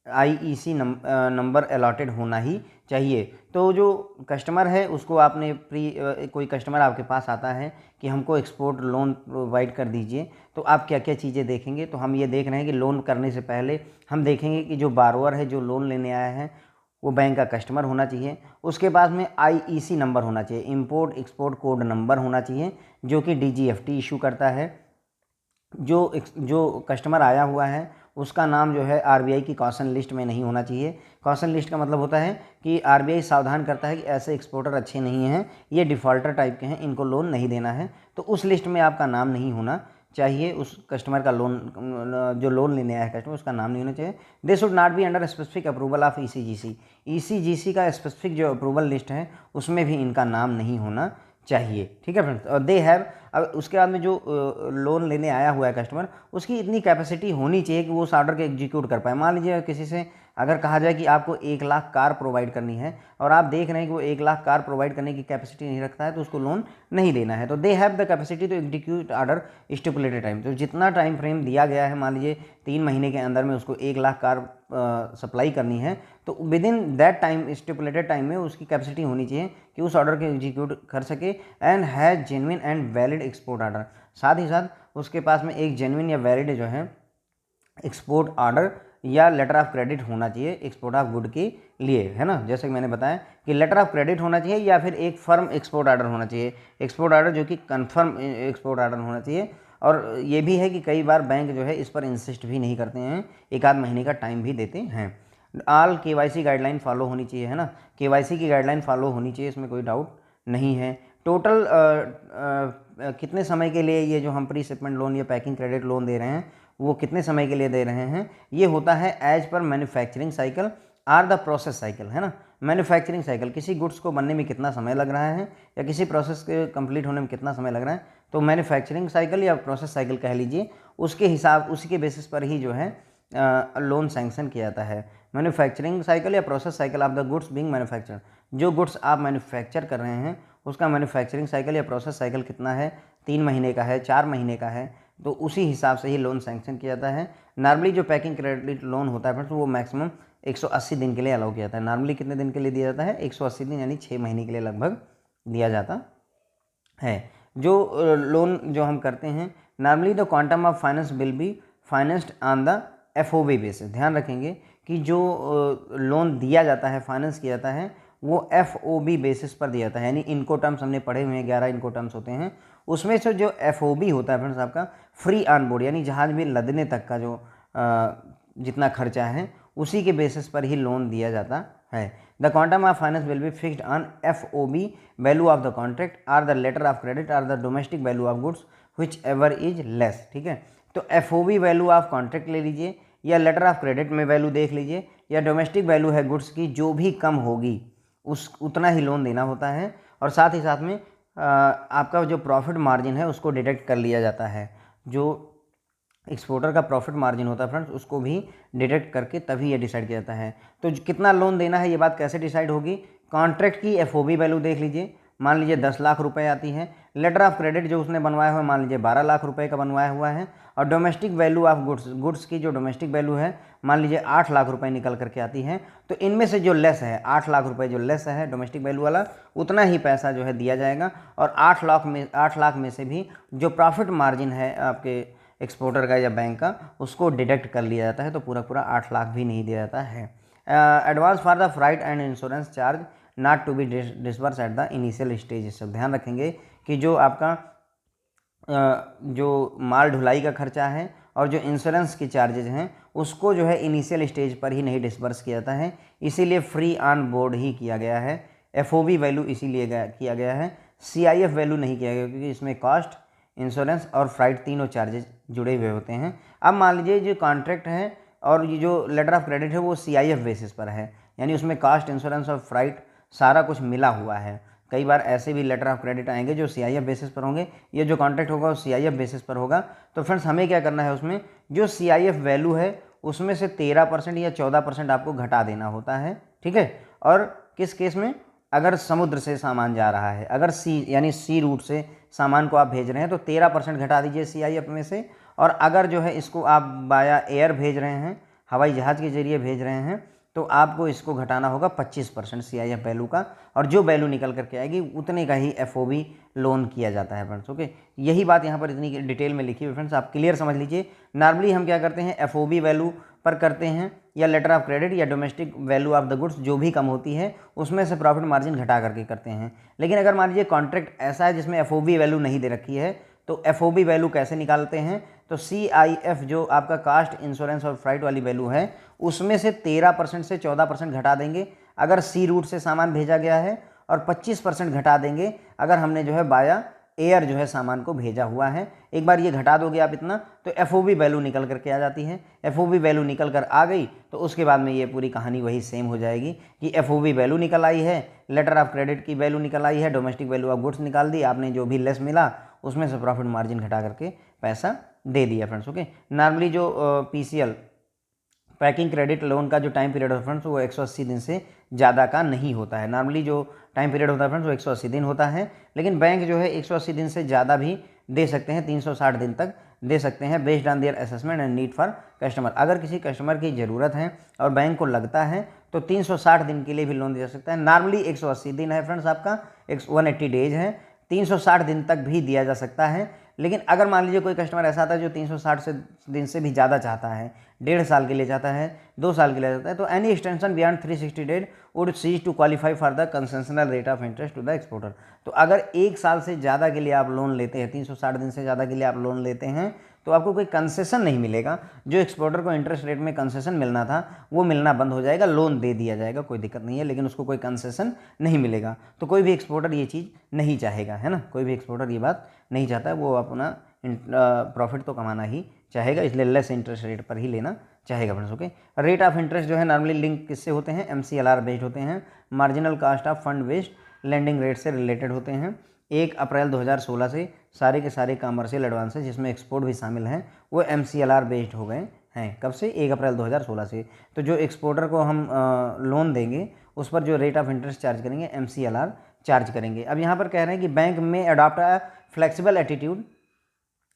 IEC नंबर अलॉटेड होना ही चाहिए। तो जो कस्टमर है उसको आपने कोई कस्टमर आपके पास आता है कि हमको एक्सपोर्ट लोन प्रोवाइड कर दीजिए, तो आप क्या क्या चीज़ें देखेंगे, तो हम ये देख रहे हैं कि लोन करने से पहले हम देखेंगे कि जो बारोअर है जो लोन लेने आया है वो बैंक का कस्टमर होना चाहिए, उसके पास में IEC नंबर होना चाहिए, इंपोर्ट एक्सपोर्ट कोड नंबर होना चाहिए, जो कि DGFT इशू करता है। जो कस्टमर आया हुआ है उसका नाम जो है आरबीआई की कॉशन लिस्ट में नहीं होना चाहिए। कॉशन लिस्ट का मतलब होता है कि आरबीआई सावधान करता है कि ऐसे एक्सपोर्टर अच्छे नहीं हैं, ये डिफ़ॉल्टर टाइप के हैं, इनको लोन नहीं देना है, तो उस लिस्ट में आपका नाम नहीं होना चाहिए। उस कस्टमर का लोन, जो लोन लेने आया है कस्टमर, उसका नाम नहीं होना चाहिए। They should not be under specific approval of ECGC. ECGC का स्पेसिफिक जो अप्रूवल लिस्ट है उसमें भी इनका नाम नहीं होना चाहिए, ठीक है फ्रेंड्स। और दे हैव, अब उसके बाद में जो लोन लेने आया हुआ है कस्टमर, उसकी इतनी कैपेसिटी होनी चाहिए कि वो उस ऑर्डर को एग्जीक्यूट कर पाए। मान लीजिए किसी से अगर कहा जाए कि आपको 1 लाख कार प्रोवाइड करनी है और आप देख रहे हैं कि वो 1 लाख कार प्रोवाइड करने की कैपेसिटी नहीं रखता है, तो उसको लोन नहीं देना है। तो they have the capacity to execute order stipulated time. तो जितना टाइम फ्रेम दिया गया है, मान लीजिए 3 महीने के अंदर में उसको 1 लाख कार सप्लाई करनी है, तो with in that time, stipulated time में उसकी कैपेसिटी होनी चाहिए कि उस ऑर्डर को एग्जीक्यूट कर सके। And has genuine and valid export order, साथ ही साथ उसके पास में एक जेन्युइन या वैलिड जो है एक्सपोर्ट ऑर्डर या लेटर ऑफ क्रेडिट होना चाहिए एक्सपोर्ट ऑफ गुड के लिए, है ना। जैसे कि मैंने बताया कि लेटर ऑफ क्रेडिट होना चाहिए या फिर एक फर्म एक्सपोर्ट ऑर्डर होना चाहिए, एक्सपोर्ट ऑर्डर जो कि कंफर्म एक्सपोर्ट ऑर्डर होना चाहिए। और ये भी है कि कई बार बैंक जो है इस पर इंसिस्ट भी नहीं करते हैं, 1 आध महीने का टाइम भी देते हैं। ऑल केवाईसी गाइडलाइन फॉलो होनी चाहिए, है ना, केवाईसी की गाइडलाइन फॉलो होनी चाहिए, इसमें कोई डाउट नहीं है। टोटल कितने समय के लिए ये जो हम प्री शिपमेंट लोन या पैकिंग क्रेडिट लोन दे रहे हैं, वो कितने समय के लिए दे रहे हैं, ये होता है as per manufacturing cycle or the process cycle, है ना। मैन्युफैक्चरिंग साइकिल, किसी गुड्स को बनने में कितना समय लग रहा है या किसी प्रोसेस के कंप्लीट होने में कितना समय लग रहा है, तो मैन्युफैक्चरिंग साइकिल या प्रोसेस साइकिल कह लीजिए, उसके हिसाब, उसी के बेसिस पर ही जो है लोन सैंक्शन किया जाता है। मैन्युफैक्चरिंग साइकिल या process cycle of the goods being manufactured, जो गुड्स आप मैन्युफैक्चर कर रहे हैं उसका मैन्युफैक्चरिंग साइकिल या प्रोसेस साइकिल कितना है, 3 महीने का है, 4 महीने का है, तो उसी हिसाब से ही लोन सैंक्शन किया जाता है। नॉर्मली जो पैकिंग क्रेडिट लोन होता है फ्रेंड्स, वो मैक्सिमम 180 दिन के लिए अलाउ किया जाता है। नॉर्मली कितने दिन के लिए दिया जाता है, 180 दिन, यानी 6 महीने के लिए लगभग दिया जाता है। जो लोन जो हम करते हैं, normally the quantum of finance will B financed on the FOB basis. ध्यान रखेंगे कि जो लोन दिया जाता है, फाइनेंस किया जाता है, वो एफओबी बेसिस पर दिया जाता है। यानी इनको टर्म्स हमने पढ़े हुए हैं, 11 इनको टर्म्स होते हैं, उसमें से जो एफओबी होता है फ्रेंड्स आपका फ्री ऑन बोर्ड, यानी जहाज में लदने तक का जो जितना खर्चा है उसी के बेसिस पर ही लोन दिया जाता है। The quantum of finance will be fixed on FOB value of the contract or the letter of credit or the domestic value of goods whichever is less, ठीक है। तो एफओबी वैल्यू ऑफ कॉन्ट्रैक्ट ले लीजिए या letter of credit में value देख लीजिए, या डोमेस्टिक वैल्यू है गुड्स की, जो भी कम होगी उस उतना ही लोन देना होता है। और साथ ही साथ में आपका जो प्रॉफिट मार्जिन है उसको डिडक्ट कर लिया जाता है। जो एक्सपोर्टर का प्रॉफिट मार्जिन होता है फ्रेंड्स, उसको भी डिडक्ट करके तभी ये डिसाइड किया जाता है। तो कितना लोन देना है ये बात कैसे डिसाइड होगी, कॉन्ट्रैक्ट की एफओबी वैल्यू देख लीजिए, मान लीजिए 10 लाख रुपए आती है, लेटर ऑफ क्रेडिट जो उसने बनवाया हुआ है मान लीजिए 12 लाख रुपए का बनवाया हुआ है, और डोमेस्टिक वैल्यू ऑफ गुड्स की जो डोमेस्टिक वैल्यू है मान लीजिए 8 लाख रुपए निकल करके आती है। तो इनमें से जो लेस है, 8 लाख रुपए जो लेस है डोमेस्टिक वैल्यू वाला, उतना ही पैसा जो है दिया जाएगा। और 8 लाख में से भी जो प्रॉफिट मार्जिन है आपके एक्सपोर्टर का या बैंक का, उसको डिडक्ट कर लिया जाता है, तो पूरा पूरा 8 लाख भी नहीं दिया जाता है। Advance for the freight and insurance charge not to be disburse at the initial stage. सब ध्यान रखेंगे कि जो आपका जो माल ढुलाई का खर्चा है और जो इंश्योरेंस की चार्जेज हैं उसको जो है इनिशियल स्टेज पर ही नहीं डिसबर्स किया जाता है, इसीलिए फ्री ऑन बोर्ड ही किया गया है। एफओबी वैल्यू इसीलिए किया गया है, सीआईएफ वैल्यू नहीं किया गया, क्योंकि इसमें कॉस्ट, इंश्योरेंस और फ्राइट तीनों चार्जेज जुड़े हुए होते हैं। अब मान लीजिए जो कॉन्ट्रैक्ट है और ये जो लेटर ऑफ क्रेडिट है वो सीआईएफ बेसिस पर है, यानी उसमें कॉस्ट, इंश्योरेंस और फ्राइट सारा कुछ मिला हुआ है। कई बार ऐसे भी लेटर ऑफ क्रेडिट आएंगे जो सीआईएफ बेसिस पर होंगे, ये जो कॉन्ट्रैक्ट होगा वो सीआईएफ बेसिस पर होगा। तो फ्रेंड्स हमें क्या करना है, उसमें जो सीआईएफ वैल्यू है उसमें से 13% या 14% आपको घटा देना होता है, ठीक है। और किस केस में, अगर समुद्र से सामान जा रहा है, अगर सी यानी सी रूट से सामान को आप भेज रहे हैं तो 13% घटा दीजिए सीआईएफ में से। और अगर जो है इसको आप बाया एयर भेज रहे हैं, हवाई जहाज़ के जरिए भेज रहे हैं, तो आपको इसको घटाना होगा 25% सीआईएफ वैल्यू का, और जो वैल्यू निकल करके आएगी उतने का ही एफओबी लोन किया जाता है फ्रेंड्स। ओके, यही बात यहाँ पर इतनी डिटेल में लिखी हुई फ्रेंड्स, आप क्लियर समझ लीजिए। नॉर्मली हम क्या करते हैं, एफओबी वैल्यू पर करते हैं, या लेटर ऑफ क्रेडिट या domestic value of the goods जो भी कम होती है उसमें से प्रॉफिट मार्जिन घटा करके करते हैं। लेकिन अगर मान लीजिए कॉन्ट्रैक्ट ऐसा है जिसमें एफओबी वैल्यू नहीं दे रखी है, तो एफओबी वैल्यू कैसे निकालते हैं, तो CIF जो आपका कास्ट इंश्योरेंस और फ्राइट वाली वैल्यू है उसमें से 13% से 14% घटा देंगे अगर सी रूट से सामान भेजा गया है, और 25% घटा देंगे अगर हमने जो है बाया एयर जो है सामान को भेजा हुआ है। एक बार ये घटा दोगे आप इतना तो FOB वैल्यू निकल करके आ जाती है। FOB वैल्यू निकल कर आ गई तो उसके बाद में ये पूरी कहानी वही सेम हो जाएगी कि FOB वैल्यू निकल आई है, लेटर ऑफ क्रेडिट की वैल्यू निकल आई है, डोमेस्टिक वैल्यू ऑफ गुड्स निकाल दी आपने, जो भी लेस मिला उसमें से प्रॉफिट मार्जिन घटा करके पैसा दे दिया फ्रेंड्स। ओके, नॉर्मली जो PCL पैकिंग क्रेडिट लोन का जो टाइम पीरियड होता है फ्रेंड्स वो 180 दिन से ज़्यादा का नहीं होता है। नॉर्मली जो टाइम पीरियड होता है फ्रेंड्स वो 180 दिन होता है, लेकिन बैंक जो है 180 दिन से ज़्यादा भी दे सकते हैं, 360 दिन तक दे सकते हैं, based on their assessment and need for customer. अगर किसी कस्टमर की ज़रूरत है और बैंक को लगता है तो 360 दिन के लिए भी लोन दिया जा सकता है। नॉर्मली 180 दिन है फ्रेंड्स, आपका 180 डेज है, 360 दिन तक भी दिया जा सकता है। लेकिन अगर मान लीजिए कोई कस्टमर ऐसा आता है जो 360 दिन से भी ज़्यादा चाहता है, 1.5 साल के लिए चाहता है, 2 साल के लिए चाहता है, तो any extension beyond 360 days would cease to qualify for the concessional rate of interest to the exporter. तो अगर 1 साल से ज़्यादा के लिए आप लोन लेते हैं, 360 दिन से ज़्यादा के लिए आप लोन लेते हैं, तो आपको कोई कंसेशन नहीं मिलेगा। जो एक्सपोर्टर को इंटरेस्ट रेट में कंसेशन मिलना था वो मिलना बंद हो जाएगा, लोन दे दिया जाएगा, कोई दिक्कत नहीं है, लेकिन उसको कोई कंसेशन नहीं मिलेगा। तो कोई भी एक्सपोर्टर ये चीज़ नहीं चाहेगा, है ना, कोई भी एक्सपोर्टर ये बात नहीं चाहता है, वो अपना प्रॉफिट तो कमाना ही चाहेगा, इसलिए लेस इंटरेस्ट रेट पर ही लेना चाहेगा friends. Okay, rate of interest जो है नॉर्मली लिंक किससे होते हैं, MCLR बेस्ड होते हैं, marginal cast of fund based lending rate से रिलेटेड होते हैं। 1 अप्रैल 2016 से सारे के सारे कमर्शियल एडवांसेस जिसमें एक्सपोर्ट भी शामिल हैं वो MCLR बेस्ड हो गए हैं। कब से? 1 अप्रैल 2016 से। तो जो एक्सपोर्टर को हम लोन देंगे उस पर जो रेट ऑफ इंटरेस्ट चार्ज करेंगे MCLR चार्ज करेंगे। अब यहाँ पर कह रहे हैं कि बैंक में adopt a flexible attitude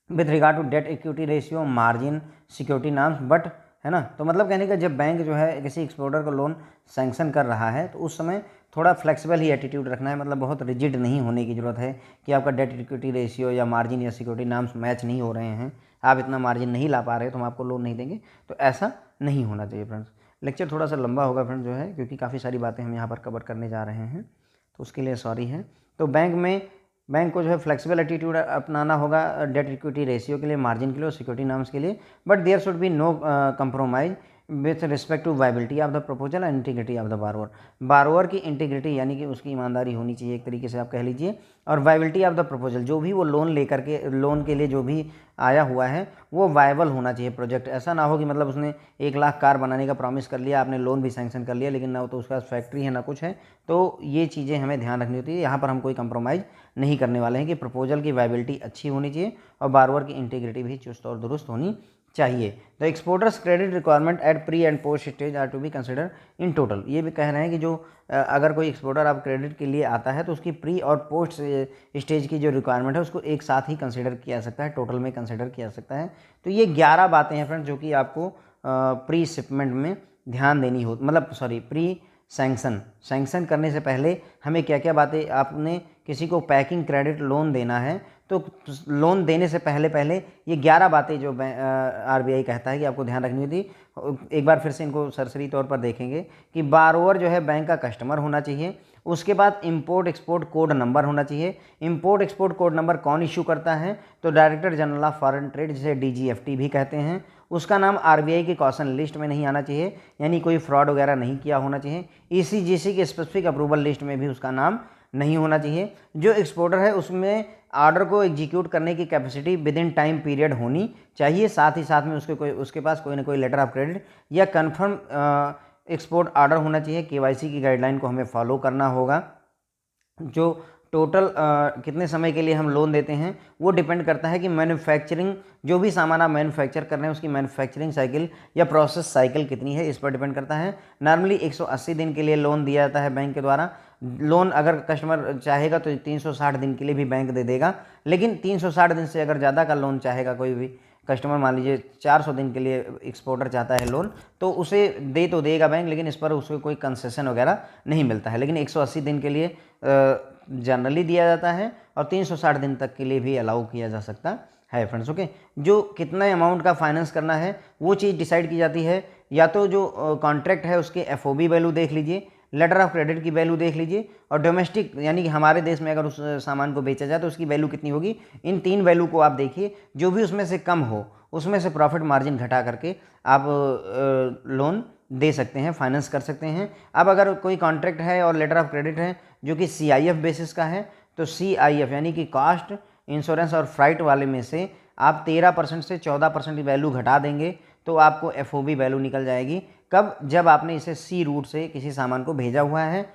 with regard to debt equity ratio, margin, security norms, but, है ना। तो मतलब कहने का जब बैंक जो है किसी एक्सपोर्टर को लोन सैंक्शन कर रहा है तो उस समय थोड़ा फ्लेक्सिबल ही एटीट्यूड रखना है, मतलब बहुत रिजिड नहीं होने की ज़रूरत है कि आपका डेट इक्विटी रेशियो या मार्जिन या सिक्योरिटी नॉर्म्स मैच नहीं हो रहे हैं, आप इतना मार्जिन नहीं ला पा रहे तो हम आपको लोन नहीं देंगे, तो ऐसा नहीं होना चाहिए फ्रेंड्स। लेक्चर थोड़ा सा लंबा होगा फ्रेंड्स जो है, क्योंकि काफ़ी सारी बातें हम यहाँ पर कवर करने जा रहे हैं, तो उसके लिए सॉरी है। तो बैंक को जो है फ्लेक्सिबल एटीट्यूड अपनाना होगा डेट इक्विटी रेशियो के लिए, मार्जिन के लिए और सिक्योरिटी नॉर्म्स के लिए, but there should be no compromise with respect to viability of the proposal and integrity of the borrower. Borrower की इंटीग्रिटी यानी कि उसकी ईमानदारी होनी चाहिए एक तरीके से आप कह लीजिए, और वायबिलिटी ऑफ द प्रपोजल, जो भी वो लोन लेकर के लोन के लिए जो भी आया हुआ है वो वायबल होना चाहिए प्रोजेक्ट। ऐसा ना हो कि मतलब उसने 1 लाख कार बनाने का प्रॉमिस कर लिया, आपने लोन भी सैंक्शन कर लिया, लेकिन ना तो उसका फैक्ट्री है ना कुछ है। तो ये चीज़ें हमें ध्यान रखनी होती है, यहाँ पर हम कोई कंप्रोमाइज़ नहीं करने वाले हैं कि प्रपोजल की वायबिलिटी अच्छी होनी चाहिए और बारोअर की इंटीग्रिटी भी चुस्त और दुरुस्त होनी चाहिए। The exporter's credit requirement at pre and post stage are to be consider in total. ये भी कह रहे हैं कि जो अगर कोई एक्सपोर्टर आप क्रेडिट के लिए आता है तो उसकी प्री और पोस्ट स्टेज की जो रिक्वायरमेंट है उसको एक साथ ही कंसिडर किया जा सकता है, टोटल में कंसिडर किया जा सकता है। तो ये 11 बातें हैं फ्रेंड्स जो कि आपको प्री शिपमेंट में ध्यान देनी हो, मतलब सॉरी प्री सैंक्शन करने से पहले हमें क्या क्या बातें, आपने किसी को पैकिंग क्रेडिट लोन देना है तो लोन देने से पहले ये 11 बातें जो RBI कहता है कि आपको ध्यान रखनी होती। एक बार फिर से इनको सरसरी तौर पर देखेंगे कि बारोअर जो है बैंक का कस्टमर होना चाहिए, उसके बाद इंपोर्ट एक्सपोर्ट कोड नंबर होना चाहिए। इंपोर्ट एक्सपोर्ट कोड नंबर कौन इशू करता है? तो director general of foreign trade, जिसे DGFT भी कहते हैं। उसका नाम RBI की कॉशन लिस्ट में नहीं आना चाहिए, यानी कोई फ्रॉड वगैरह नहीं किया होना चाहिए। ECGC की स्पेसिफिक अप्रूवल लिस्ट में भी उसका नाम नहीं होना चाहिए। जो एक्सपोर्टर है उसमें ऑर्डर को एग्जीक्यूट करने की capacity with in time period होनी चाहिए, साथ ही साथ में उसके पास कोई ना कोई लेटर ऑफ क्रेडिट या कन्फर्म एक्सपोर्ट ऑर्डर होना चाहिए। KYC की गाइडलाइन को हमें फॉलो करना होगा। जो टोटल कितने समय के लिए हम लोन देते हैं वो डिपेंड करता है कि मैन्युफैक्चरिंग, जो भी सामान आप मैन्युफैक्चर कर रहे हैं उसकी मैन्युफैक्चरिंग साइकिल या प्रोसेस साइकिल कितनी है, इस पर डिपेंड करता है। नॉर्मली 180 दिन के लिए लोन दिया जाता है बैंक के द्वारा। लोन अगर कस्टमर चाहेगा तो 360 दिन के लिए भी बैंक दे देगा, लेकिन 360 दिन से अगर ज़्यादा का लोन चाहेगा कोई भी कस्टमर, मान लीजिए 400 दिन के लिए एक्सपोर्टर चाहता है लोन, तो उसे दे तो देगा बैंक, लेकिन इस पर उसको कोई कंसेशन वगैरह नहीं मिलता है। लेकिन 180 दिन के लिए जनरली दिया जाता है और 360 दिन तक के लिए भी अलाउ किया जा सकता है फ्रेंड्स। ओके, जो कितना अमाउंट का फाइनेंस करना है वो चीज़ डिसाइड की जाती है, या तो जो कॉन्ट्रैक्ट है उसके FOB वैल्यू देख लीजिए, लेटर ऑफ क्रेडिट की वैल्यू देख लीजिए, और डोमेस्टिक यानी कि हमारे देश में अगर उस सामान को बेचा जाए तो उसकी वैल्यू कितनी होगी। इन 3 वैल्यू को आप देखिए, जो भी उसमें से कम हो उसमें से प्रॉफिट मार्जिन घटा करके आप लोन दे सकते हैं, फाइनेंस कर सकते हैं। अब अगर कोई कॉन्ट्रैक्ट है और लेटर ऑफ क्रेडिट है जो कि CIF बेसिस का है, तो CIF यानी कि कॉस्ट, इंश्योरेंस और फ्राइट वाले में से आप 13% से 14% की वैल्यू घटा देंगे तो आपको FOB वैल्यू निकल जाएगी। कब? जब आपने इसे सी रूट से किसी सामान को भेजा हुआ है।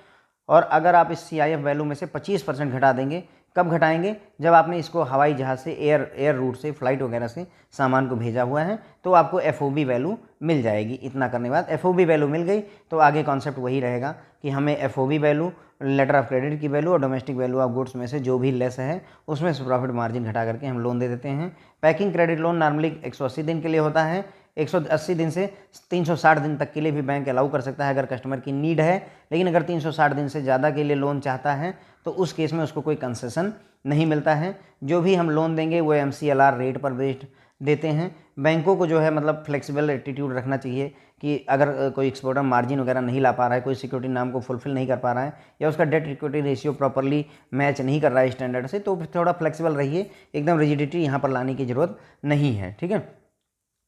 और अगर आप इस CIF वैल्यू में से 25% घटा देंगे, कब घटाएंगे? जब आपने इसको हवाई जहाज़ से, एयर रूट से, फ्लाइट वगैरह से सामान को भेजा हुआ है, तो आपको FOB वैल्यू मिल जाएगी। इतना करने के बाद FOB वैल्यू मिल गई तो आगे कॉन्सेप्ट वही रहेगा कि हमें FOB value, letter of credit की वैल्यू और डोमेस्टिक वैल्यू ऑफ गुड्स में से जो भी लेस है उसमें से प्रॉफिट मार्जिन घटा करके हम लोन दे देते हैं। पैकिंग क्रेडिट लोन नॉर्मली 180 दिन के लिए होता है। 180 दिन से 360 दिन तक के लिए भी बैंक अलाउ कर सकता है अगर कस्टमर की नीड है। लेकिन अगर 360 दिन से ज़्यादा के लिए लोन चाहता है तो उस केस में उसको कोई कंसेशन नहीं मिलता है। जो भी हम लोन देंगे वो MCLR रेट पर बेस्ड देते हैं। बैंकों को जो है मतलब फ्लेक्सिबल एटीट्यूड रखना चाहिए कि अगर कोई एक्सपोर्टर मार्जिन वगैरह नहीं ला पा रहा है, कोई सिक्योरिटी नाम को फुलफिल नहीं कर पा रहा है या उसका date equity ratio properly match नहीं कर रहा है स्टैंडर्ड से, तो थोड़ा फ्लेक्सिबल रहिए। एकदम रिजिडिटी यहाँ पर लाने की ज़रूरत नहीं है, ठीक है।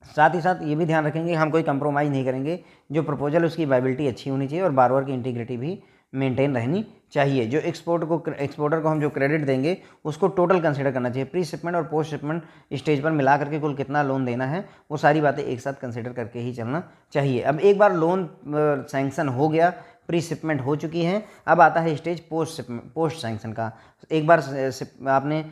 साथ ही साथ ये भी ध्यान रखेंगे हम कोई कंप्रोमाइज़ नहीं करेंगे। जो प्रपोजल उसकी वायबिलिटी अच्छी होनी चाहिए और बारोवर की इंटीग्रिटी भी मेंटेन रहनी चाहिए। जो एक्सपोर्टर को हम जो क्रेडिट देंगे उसको टोटल कंसिडर करना चाहिए। प्री शिपमेंट और पोस्ट शिपमेंट स्टेज पर मिला करके कुल कितना लोन देना है वो सारी बातें एक साथ कंसिडर करके ही चलना चाहिए। अब एक बार लोन सैंक्शन हो गया, प्री शिपमेंट हो चुकी है, अब आता है स्टेज पोस्ट सैंक्शन का। एक बार आपने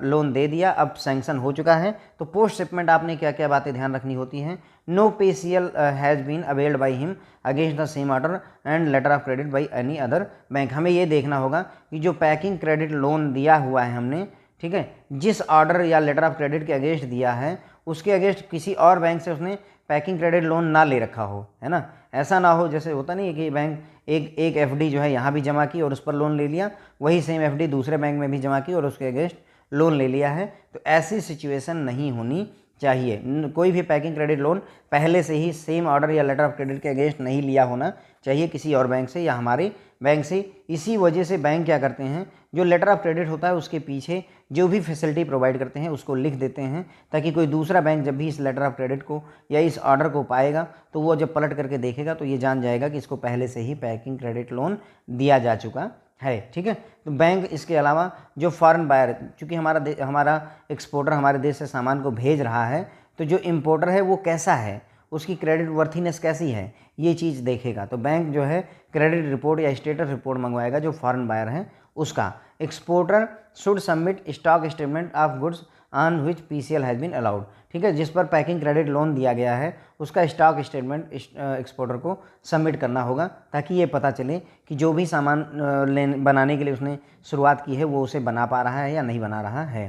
लोन दे दिया, अब सैंक्शन हो चुका है, तो पोस्ट शिपमेंट आपने क्या क्या बातें ध्यान रखनी होती हैं। No PCL has been availed by him against the same order and letter of credit by any other bank. हमें ये देखना होगा कि जो पैकिंग क्रेडिट लोन दिया हुआ है हमने, ठीक है, जिस ऑर्डर या लेटर ऑफ क्रेडिट के अगेंस्ट दिया है उसके अगेंस्ट किसी और बैंक से उसने पैकिंग क्रेडिट लोन ना ले रखा हो, है ना। ऐसा ना हो जैसे होता नहीं है कि बैंक एक FD जो है यहाँ भी जमा की और उस पर लोन ले लिया, वही सेम FD दूसरे बैंक में भी जमा की और उसके अगेंस्ट लोन ले लिया है, तो ऐसी सिचुएशन नहीं होनी चाहिए। कोई भी पैकिंग क्रेडिट लोन पहले से ही सेम ऑर्डर या लेटर ऑफ क्रेडिट के अगेंस्ट नहीं लिया होना चाहिए किसी और बैंक से या हमारे बैंक से। इसी वजह से बैंक क्या करते हैं, जो लेटर ऑफ क्रेडिट होता है उसके पीछे जो भी फैसिलिटी प्रोवाइड करते हैं उसको लिख देते हैं, ताकि कोई दूसरा बैंक जब भी इस लेटर ऑफ क्रेडिट को या इस ऑर्डर को पाएगा तो वो जब पलट करके देखेगा तो ये जान जाएगा कि इसको पहले से ही पैकिंग क्रेडिट लोन दिया जा चुका है, ठीक है। तो बैंक इसके अलावा जो फॉरेन बायर, चूँकि हमारा एक्सपोर्टर हमारे देश से सामान को भेज रहा है, तो जो इम्पोर्टर है वो कैसा है, उसकी क्रेडिट वर्थीनेस कैसी है, ये चीज़ देखेगा। तो बैंक जो है क्रेडिट रिपोर्ट या स्टेटस रिपोर्ट मंगवाएगा जो फॉरेन बायर है उसका। Exporter should submit stock statement of goods on which PCL has been allowed, ठीक है। जिस पर पैकिंग क्रेडिट लोन दिया गया है उसका स्टॉक स्टेटमेंट एक्सपोर्टर को सबमिट करना होगा, ताकि ये पता चले कि जो भी सामान बनाने के लिए उसने शुरुआत की है वो उसे बना पा रहा है या नहीं बना रहा है,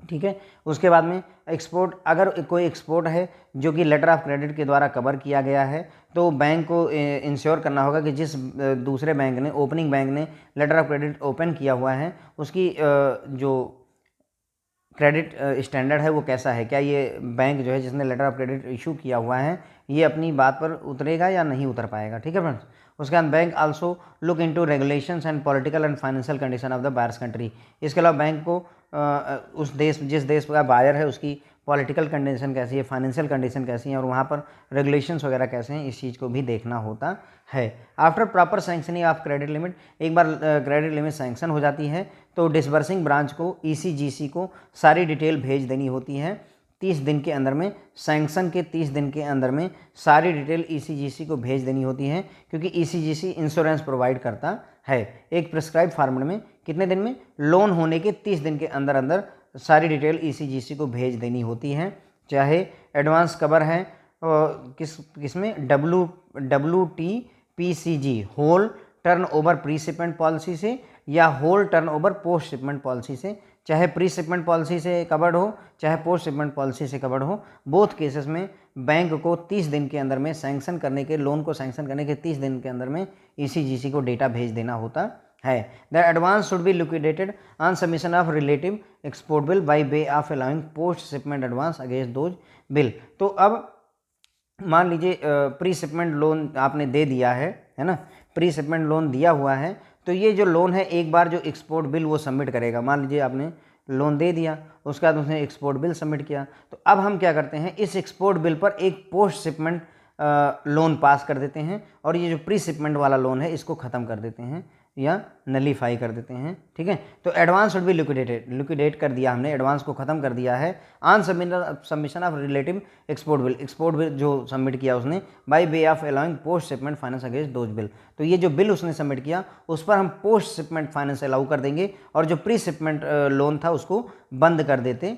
ठीक है। उसके बाद में एक्सपोर्ट, अगर कोई एक्सपोर्ट है जो कि लेटर ऑफ क्रेडिट के द्वारा कवर किया गया है तो बैंक को इंश्योर करना होगा कि जिस दूसरे बैंक ने, ओपनिंग बैंक ने लेटर ऑफ क्रेडिट ओपन किया हुआ है उसकी जो क्रेडिट स्टैंडर्ड है वो कैसा है। क्या ये बैंक जो है जिसने लेटर ऑफ क्रेडिट इशू किया हुआ है ये अपनी बात पर उतरेगा या नहीं उतर पाएगा, ठीक है फ्रेंड्स। उसके बाद bank also look into regulations and political and financial condition of the buyers country. इसके अलावा बैंक को उस देश, जिस देश का बायर है उसकी पॉलिटिकल कंडीशन कैसी है, फाइनेंशियल कंडीशन कैसी है और वहाँ पर रेगुलेशंस वगैरह कैसे हैं, इस चीज़ को भी देखना होता है। After proper sanctioning of credit limit, एक बार क्रेडिट लिमिट सैंक्शन हो जाती है तो डिसबर्सिंग ब्रांच को, ECGC को सारी डिटेल भेज देनी होती है 30 दिन के अंदर में। सैंक्शन के 30 दिन के अंदर में सारी डिटेल ECGC को भेज देनी होती है, क्योंकि ECGC इंश्योरेंस प्रोवाइड करता है एक प्रिस्क्राइब फॉर्मेट में। कितने दिन में? लोन होने के 30 दिन के अंदर अंदर सारी डिटेल ECGC को भेज देनी होती है। चाहे एडवांस कवर है किस में, WTPCG whole turnover pre shipment policy से या whole turnover post shipment policy से। चाहे प्री शिपमेंट पॉलिसी से कवर्ड हो चाहे पोस्ट शिपमेंट पॉलिसी से कवर्ड हो, बोथ केसेस में बैंक को 30 दिन के अंदर में सैंक्शन करने के, लोन को सैंक्शन करने के 30 दिन के अंदर में ECGC को डेटा भेज देना होता है। The advance should be liquidated on submission of relative export bill by way of allowing post shipment advance against those bill. तो अब मान लीजिए प्री शिपमेंट लोन आपने दे दिया है ना, प्री शिपमेंट लोन दिया हुआ है, तो ये जो लोन है एक बार जो एक्सपोर्ट बिल वो सबमिट करेगा। मान लीजिए आपने लोन दे दिया, उसके बाद उसने एक्सपोर्ट बिल सबमिट किया। तो अब हम क्या करते हैं, इस एक्सपोर्ट बिल पर एक पोस्ट शिपमेंट लोन पास कर देते हैं और ये जो प्री शिपमेंट वाला लोन है इसको ख़त्म कर देते हैं या नलीफाई कर देते हैं। ठीक है, तो एडवांस शुड बी लिक्विडेट कर दिया हमने, एडवांस को ख़त्म कर दिया है on submission of relative export bill जो सबमिट किया उसने by way of allowing post shipment finance against those bill. तो ये जो बिल उसने सबमिट किया उस पर हम पोस्ट शिपमेंट फाइनेंस अलाउ कर देंगे और जो प्री शिपमेंट लोन था उसको बंद कर देते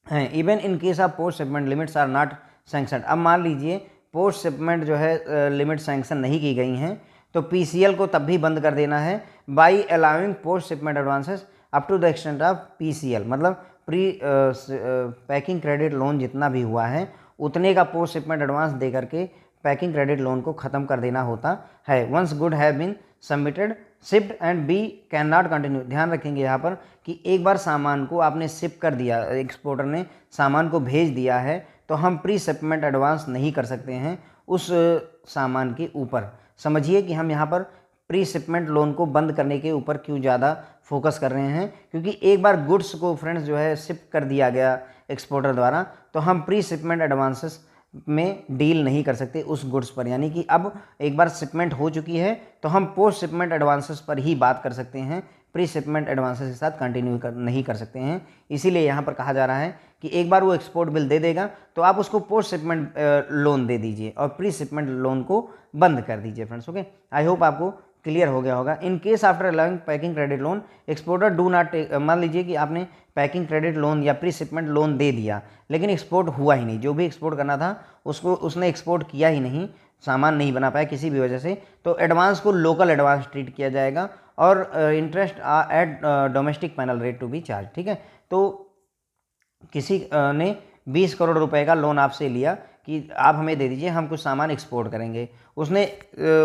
हैं। Even in case of post shipment limits are not sanction. अब मान लीजिए पोस्ट शिपमेंट जो है लिमिट सैंक्शन नहीं की गई हैं तो पीसीएल को तब भी बंद कर देना है by allowing post shipment advances up to the extent of PCL. मतलब प्री पैकिंग क्रेडिट लोन जितना भी हुआ है उतने का पोस्ट शिपमेंट एडवांस दे करके पैकिंग क्रेडिट लोन को ख़त्म कर देना होता है। Once good have been submitted shipped and be can not continue. ध्यान रखेंगे यहाँ पर कि एक बार सामान को आपने शिप कर दिया, एक्सपोर्टर ने सामान को भेज दिया है, तो हम प्री शिपमेंट एडवांस नहीं कर सकते हैं उस सामान के ऊपर। समझिए कि हम यहाँ पर प्री शिपमेंट लोन को बंद करने के ऊपर क्यों ज़्यादा फोकस कर रहे हैं, क्योंकि एक बार गुड्स को फ्रेंड्स जो है शिप कर दिया गया एक्सपोर्टर द्वारा तो हम प्री शिपमेंट एडवांसेस में डील नहीं कर सकते उस गुड्स पर। यानी कि अब एक बार शिपमेंट हो चुकी है तो हम पोस्ट शिपमेंट एडवांसेस पर ही बात कर सकते हैं, प्री शिपमेंट एडवांसेस के साथ कंटिन्यू नहीं कर सकते हैं। इसीलिए यहाँ पर कहा जा रहा है कि एक बार वो एक्सपोर्ट बिल दे देगा तो आप उसको पोस्ट शिपमेंट लोन दे दीजिए और प्री शिपमेंट लोन को बंद कर दीजिए फ्रेंड्स। ओके, आई होप आपको क्लियर हो गया होगा। In case after allowing packing credit loan exporter do not take. मान लीजिए कि आपने पैकिंग क्रेडिट लोन या प्री शिपमेंट लोन दे दिया लेकिन एक्सपोर्ट हुआ ही नहीं, जो भी एक्सपोर्ट करना था उसको उसने एक्सपोर्ट किया ही नहीं, सामान नहीं बना पाया किसी भी वजह से, तो एडवांस को लोकल एडवांस ट्रीट किया जाएगा और interest at domestic panel rate to be charge. ठीक है, तो किसी ने 20 करोड़ रुपए का लोन आपसे लिया कि आप हमें दे दीजिए, हम कुछ सामान एक्सपोर्ट करेंगे। उसने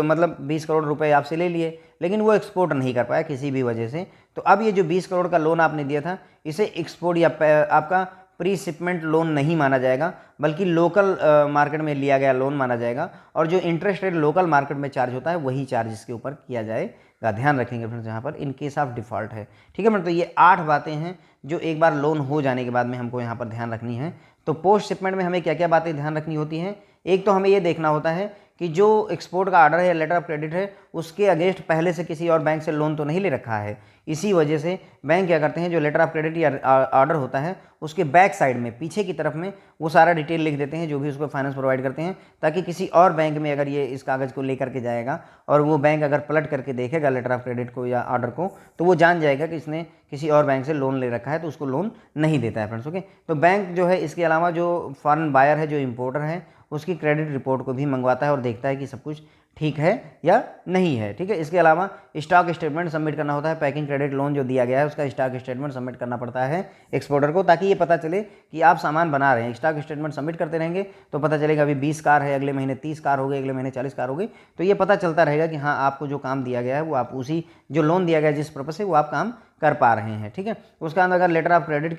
मतलब 20 करोड़ रुपए आपसे ले लिए लेकिन वो एक्सपोर्ट नहीं कर पाया किसी भी वजह से। तो अब ये जो 20 करोड़ का लोन आपने दिया था इसे एक्सपोर्ट या आपका प्री शिपमेंट लोन नहीं माना जाएगा बल्कि लोकल मार्केट में लिया गया लोन माना जाएगा और जो इंटरेस्ट रेट लोकल मार्केट में चार्ज होता है वही चार्ज इसके ऊपर किया जाएगा। ध्यान रखेंगे फ्रेंड्स यहाँ पर इन केस ऑफ डिफ़ॉल्ट है। ठीक है फ्रेंड्स, तो ये 8 बातें हैं जो एक बार लोन हो जाने के बाद में हमको यहाँ पर ध्यान रखनी है। तो पोस्ट शिपमेंट में हमें क्या क्या बातें ध्यान रखनी होती हैं, एक तो हमें ये देखना होता है कि जो एक्सपोर्ट का ऑर्डर है या लेटर ऑफ क्रेडिट है उसके अगेंस्ट पहले से किसी और बैंक से लोन तो नहीं ले रखा है। इसी वजह से बैंक क्या करते हैं, जो लेटर ऑफ क्रेडिट या ऑर्डर होता है उसके बैक साइड में पीछे की तरफ में वो सारा डिटेल लिख देते हैं जो भी उसको फाइनेंस प्रोवाइड करते हैं, ताकि किसी और बैंक में अगर ये इस कागज़ को लेकर के जाएगा और वो बैंक अगर पलट करके देखेगा लेटर ऑफ क्रेडिट को या ऑर्डर को तो वो जान जाएगा कि इसने किसी और बैंक से लोन ले रखा है तो उसको लोन नहीं देता है फ्रेंड्स। ओके, तो बैंक जो है इसके अलावा जो फॉरेन बायर है, जो इम्पोर्टर है, उसकी क्रेडिट रिपोर्ट को भी मंगवाता है और देखता है कि सब कुछ ठीक है या नहीं है। ठीक है, इसके अलावा स्टॉक स्टेटमेंट सबमिट करना होता है। पैकिंग क्रेडिट लोन जो दिया गया है उसका स्टॉक स्टेटमेंट सबमिट करना पड़ता है एक्सपोर्टर को, ताकि ये पता चले कि आप सामान बना रहे हैं। स्टॉक स्टेटमेंट सबमिट करते रहेंगे तो पता चलेगा अभी 20 कार है, अगले महीने 30 कार हो गई, अगले महीने 40 कार हो गई, तो ये पता चलता रहेगा कि हाँ आपको जो काम दिया गया है वो आप उसी जो लोन दिया गया है जिस पर्पज से वो आप काम कर पा रहे हैं। ठीक है, उसके अंदर अगर लेटर ऑफ क्रेडिट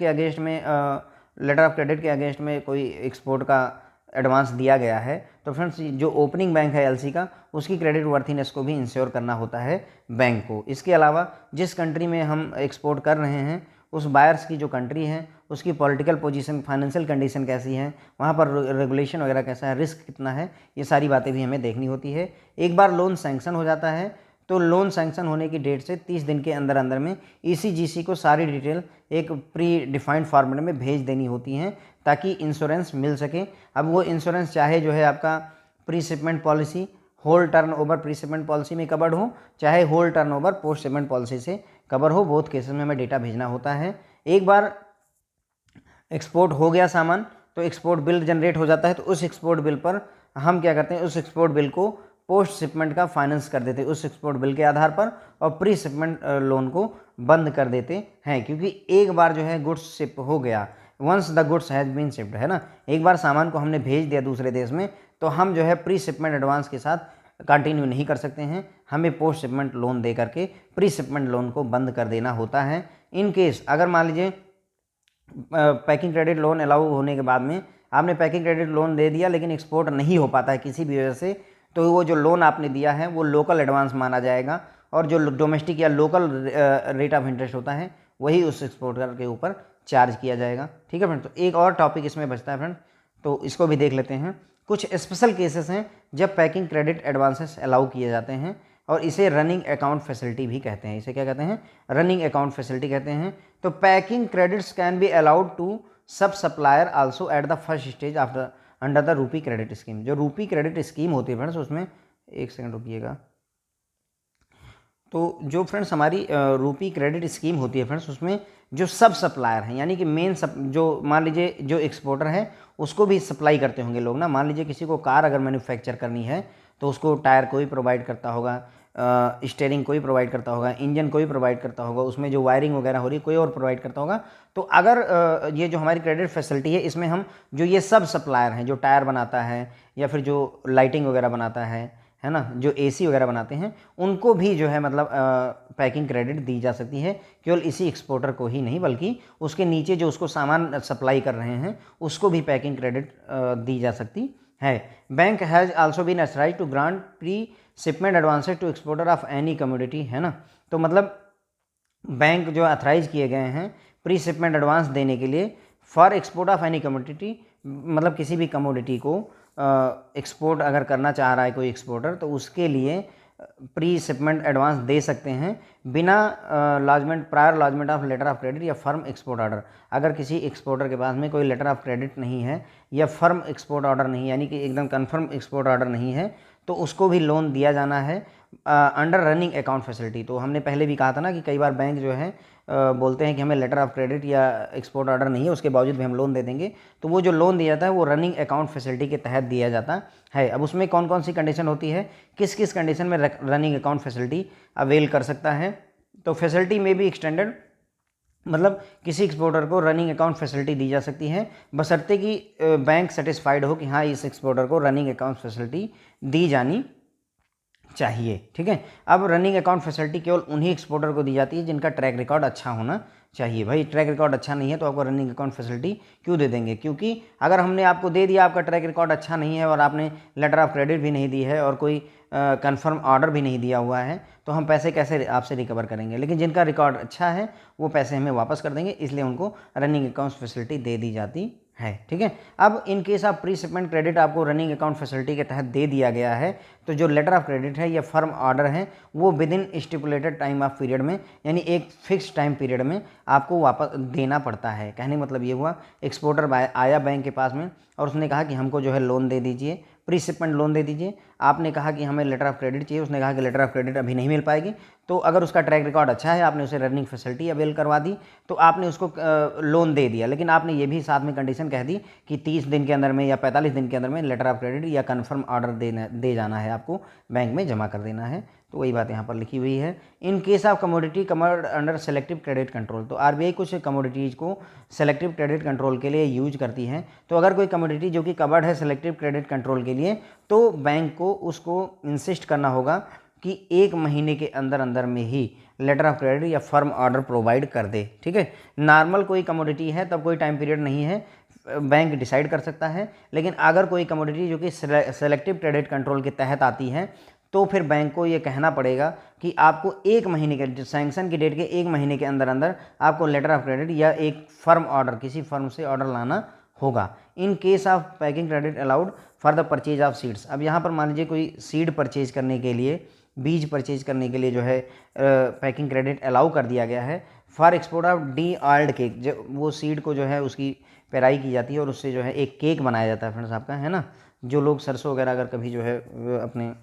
के अगेंस्ट में कोई एक्सपोर्ट का एडवांस दिया गया है तो फ्रेंड्स जो ओपनिंग बैंक है एलसी का उसकी क्रेडिट वर्थीनेस को भी इंश्योर करना होता है बैंक को। इसके अलावा जिस कंट्री में हम एक्सपोर्ट कर रहे हैं उस बायर्स की जो कंट्री है उसकी पॉलिटिकल पोजीशन, फाइनेंशियल कंडीशन कैसी है, वहाँ पर रेगुलेशन वगैरह कैसा है, रिस्क कितना है, ये सारी बातें भी हमें देखनी होती है। एक बार लोन सैंक्शन हो जाता है तो लोन सैंक्शन होने की डेट से 30 दिन के अंदर अंदर में ईसीजीसी को सारी डिटेल एक प्री डिफाइंड फॉर्मेट में भेज देनी होती हैं ताकि इंश्योरेंस मिल सके। अब वो इंश्योरेंस चाहे जो है आपका pre shipment policy, whole turnover pre shipment policy में कवर्ड हो, चाहे whole turnover post shipment policy से कवर हो, बोथ केसेस में हमें डेटा भेजना होता है। एक बार एक्सपोर्ट हो गया सामान तो एक्सपोर्ट बिल जनरेट हो जाता है, तो उस एक्सपोर्ट बिल पर हम क्या करते हैं, उस एक्सपोर्ट बिल को पोस्ट शिपमेंट का फाइनेंस कर देते हैं उस एक्सपोर्ट बिल के आधार पर और प्री शिपमेंट लोन को बंद कर देते हैं। क्योंकि एक बार जो है गुड्स शिप हो गया, once the goods has been shipped, है ना, एक बार सामान को हमने भेज दिया दूसरे देश में तो हम जो है प्री शिपमेंट एडवांस के साथ कंटिन्यू नहीं कर सकते हैं, हमें पोस्ट शिपमेंट लोन दे करके प्री शिपमेंट लोन को बंद कर देना होता है। इन केस अगर मान लीजिए पैकिंग क्रेडिट लोन अलाउ होने के बाद में आपने पैकिंग क्रेडिट लोन दे दिया लेकिन एक्सपोर्ट नहीं हो पाता है किसी भी वजह से, तो वो जो लोन आपने दिया है वो लोकल एडवांस माना जाएगा और जो डोमेस्टिक या लोकल रेट ऑफ इंटरेस्ट होता है वही उस एक्सपोर्टर के ऊपर चार्ज किया जाएगा। ठीक है फ्रेंड, तो एक और टॉपिक इसमें बचता है फ्रेंड, तो इसको भी देख लेते हैं। कुछ स्पेशल केसेस हैं जब पैकिंग क्रेडिट एडवांसेस अलाउ किए जाते हैं, और इसे रनिंग अकाउंट फैसिलिटी भी कहते हैं। इसे क्या कहते हैं? रनिंग अकाउंट फैसिलिटी कहते हैं। तो packing credits can be allowed to sub supplier also at the first stage of the under the rupee credit scheme. जो रूपी क्रेडिट स्कीम होती है फ्रेंड्स, उसमें एक सेकंड रुकिएगा। तो जो फ्रेंड्स हमारी रूपी क्रेडिट स्कीम होती है फ्रेंड्स, उसमें जो सब सप्लायर हैं, यानी कि मेन जो मान लीजिए जो एक्सपोर्टर है उसको भी सप्लाई करते होंगे लोग ना। मान लीजिए किसी को कार अगर मैन्युफैक्चर करनी है तो उसको टायर कोई प्रोवाइड करता होगा, स्टीयरिंग कोई प्रोवाइड करता होगा, इंजन कोई प्रोवाइड करता होगा, उसमें जो वायरिंग वगैरह हो रही है कोई और प्रोवाइड करता होगा। तो अगर ये जो हमारी क्रेडिट फैसिलिटी है, इसमें हम जो ये सब सप्लायर हैं, जो टायर बनाता है या फिर जो लाइटिंग वगैरह बनाता है ना, जो एसी वगैरह बनाते हैं, उनको भी जो है मतलब पैकिंग क्रेडिट दी जा सकती है। केवल इसी एक्सपोर्टर को ही नहीं, बल्कि उसके नीचे जो उसको सामान सप्लाई कर रहे हैं उसको भी पैकिंग क्रेडिट दी जा सकती है। Bank has also been authorised to grant pre shipment advances to exporter of any commodity, है ना। तो मतलब बैंक जो अथराइज किए गए हैं प्री शिपमेंट एडवांस देने के लिए for export of any commodity, मतलब किसी भी कमोडिटी को एक्सपोर्ट अगर करना चाह रहा है कोई एक्सपोर्टर, तो उसके लिए प्री शिपमेंट एडवांस दे सकते हैं बिना lodgement, prior lodgement of letter of credit या फर्म एक्सपोर्ट ऑर्डर। अगर किसी एक्सपोर्टर के पास में कोई लेटर ऑफ क्रेडिट नहीं है या फर्म एक्सपोर्ट ऑर्डर नहीं, यानी कि एकदम कन्फर्म एक्सपोर्ट ऑर्डर नहीं है, तो उसको भी लोन दिया जाना है अंडर रनिंग अकाउंट फैसिलिटी। तो हमने पहले भी कहा था ना कि कई बार बैंक जो है बोलते हैं कि हमें लेटर ऑफ क्रेडिट या एक्सपोर्ट ऑर्डर नहीं है, उसके बावजूद भी हम लोन दे देंगे। तो वो जो लोन दिया जाता है वो रनिंग अकाउंट फैसिलिटी के तहत दिया जाता है। अब उसमें कौन कौन सी कंडीशन होती है, किस किस कंडीशन में रनिंग अकाउंट फैसिलिटी अवेल कर सकता है। तो फैसिलिटी में भी एक्सटेंडेड, मतलब किसी एक्सपोर्टर को रनिंग अकाउंट फैसिलिटी दी जा सकती है बशर्ते कि बैंक सेटिस्फाइड हो कि हाँ इस एक्सपोर्टर को रनिंग अकाउंट फैसिलिटी दी जानी चाहिए। ठीक है, अब रनिंग अकाउंट फैसिलिटी केवल उन्हीं एक्सपोर्टर को दी जाती है जिनका ट्रैक रिकॉर्ड अच्छा होना चाहिए। भाई ट्रैक रिकॉर्ड अच्छा नहीं है तो आपको रनिंग अकाउंट फैसिलिटी क्यों दे देंगे? क्योंकि अगर हमने आपको दे दिया, आपका ट्रैक रिकॉर्ड अच्छा नहीं है और आपने लेटर ऑफ क्रेडिट भी नहीं दी है और कोई कंफर्म ऑर्डर भी नहीं दिया हुआ है, तो हम पैसे कैसे आपसे रिकवर करेंगे? लेकिन जिनका रिकॉर्ड अच्छा है वो पैसे हमें वापस कर देंगे, इसलिए उनको रनिंग अकाउंट फैसिलिटी दे दी जाती है। ठीक है, अब इन case of pre shipment credit आपको रनिंग अकाउंट फैसिलिटी के तहत दे दिया गया है, तो जो लेटर ऑफ क्रेडिट है या फर्म ऑर्डर है वो with in stipulated time of period में, यानी एक फिक्स टाइम पीरियड में आपको वापस देना पड़ता है। कहने मतलब ये हुआ, एक्सपोर्टर आया बैंक के पास में और उसने कहा कि हमको जो है लोन दे दीजिए, प्री शिपमेंट लोन दे दीजिए। आपने कहा कि हमें लेटर ऑफ क्रेडिट चाहिए, उसने कहा कि लेटर ऑफ क्रेडिट अभी नहीं मिल पाएगी। तो अगर उसका ट्रैक रिकॉर्ड अच्छा है, आपने उसे रनिंग फैसिलिटी अवेल करवा दी, तो आपने उसको लोन दे दिया। लेकिन आपने ये भी साथ में कंडीशन कह दी कि 30 दिन के अंदर में या 45 दिन के अंदर में लेटर ऑफ क्रेडिट या कन्फर्म ऑर्डर दे जाना है, आपको बैंक में जमा कर देना है। तो वही बात यहाँ पर लिखी हुई है। इन case of commodity covered under selective credit control, तो आरबीआई कुछ कमोडिटीज़ को सेलेक्टिव क्रेडिट कंट्रोल के लिए यूज करती है। तो अगर कोई कमोडिटी जो कि कवर्ड है सेलेक्टिव क्रेडिट कंट्रोल के लिए, तो बैंक को उसको इंसिस्ट करना होगा कि 1 महीने के अंदर अंदर में ही लेटर ऑफ क्रेडिट या फर्म ऑर्डर प्रोवाइड कर दे। ठीक है, नॉर्मल कोई कमोडिटी है तब कोई टाइम पीरियड नहीं है, बैंक डिसाइड कर सकता है। लेकिन अगर कोई कमोडिटी जो कि सेलेक्टिव क्रेडिट कंट्रोल के तहत आती है, तो फिर बैंक को ये कहना पड़ेगा कि आपको 1 महीने के सैंक्शन की डेट के 1 महीने के अंदर अंदर आपको लेटर ऑफ क्रेडिट या एक फर्म ऑर्डर, किसी फर्म से ऑर्डर लाना होगा। In case of packing credit allowed for the purchase of seeds. अब यहाँ पर मान लीजिए कोई सीड परचेज करने के लिए, बीज परचेज करने के लिए जो है पैकिंग क्रेडिट अलाउ कर दिया गया है for export of D oiled cake. जो वो सीड को जो है उसकी पेराई की जाती है और उससे जो है एक केक बनाया जाता है फ्रेंड्स आपका, है ना। जो लोग सरसों वगैरह अगर कभी जो है अपने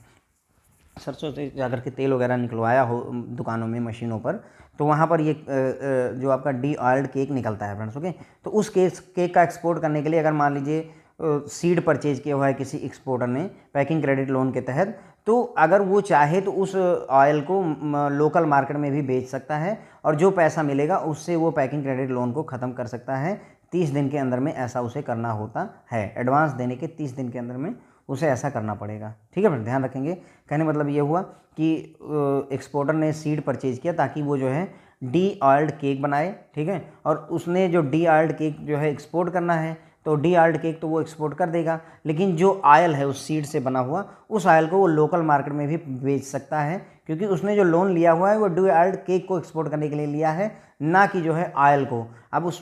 सरसों से जाकर के तेल वगैरह निकलवाया हो दुकानों में, मशीनों पर, तो वहाँ पर ये जो आपका डी ऑयल्ड केक निकलता है फ्रेंड्स। ओके, तो उस केक का एक्सपोर्ट करने के लिए अगर मान लीजिए सीड परचेज किया हुआ है किसी एक्सपोर्टर ने पैकिंग क्रेडिट लोन के तहत, तो अगर वो चाहे तो उस ऑयल को लोकल मार्केट में भी बेच सकता है और जो पैसा मिलेगा उससे वो पैकिंग क्रेडिट लोन को ख़त्म कर सकता है। 30 दिन के अंदर में ऐसा उसे करना होता है। एडवांस देने के 30 दिन के अंदर में उसे ऐसा करना पड़ेगा। ठीक है फ्रेंड, ध्यान रखेंगे। कहने मतलब ये हुआ कि एक्सपोर्टर ने सीड परचेज किया ताकि वो जो है डी ऑयल्ड केक बनाए। ठीक है, और उसने जो डी ऑयल्ड केक जो है एक्सपोर्ट करना है, तो डी ऑयल्ड केक तो वो एक्सपोर्ट कर देगा, लेकिन जो ऑयल है उस सीड से बना हुआ, उस ऑयल को वो लोकल मार्केट में भी बेच सकता है, क्योंकि उसने जो लोन लिया हुआ है वो डी ऑयल्ड केक को एक्सपोर्ट करने के लिए लिया है, ना कि जो है ऑयल को। अब उस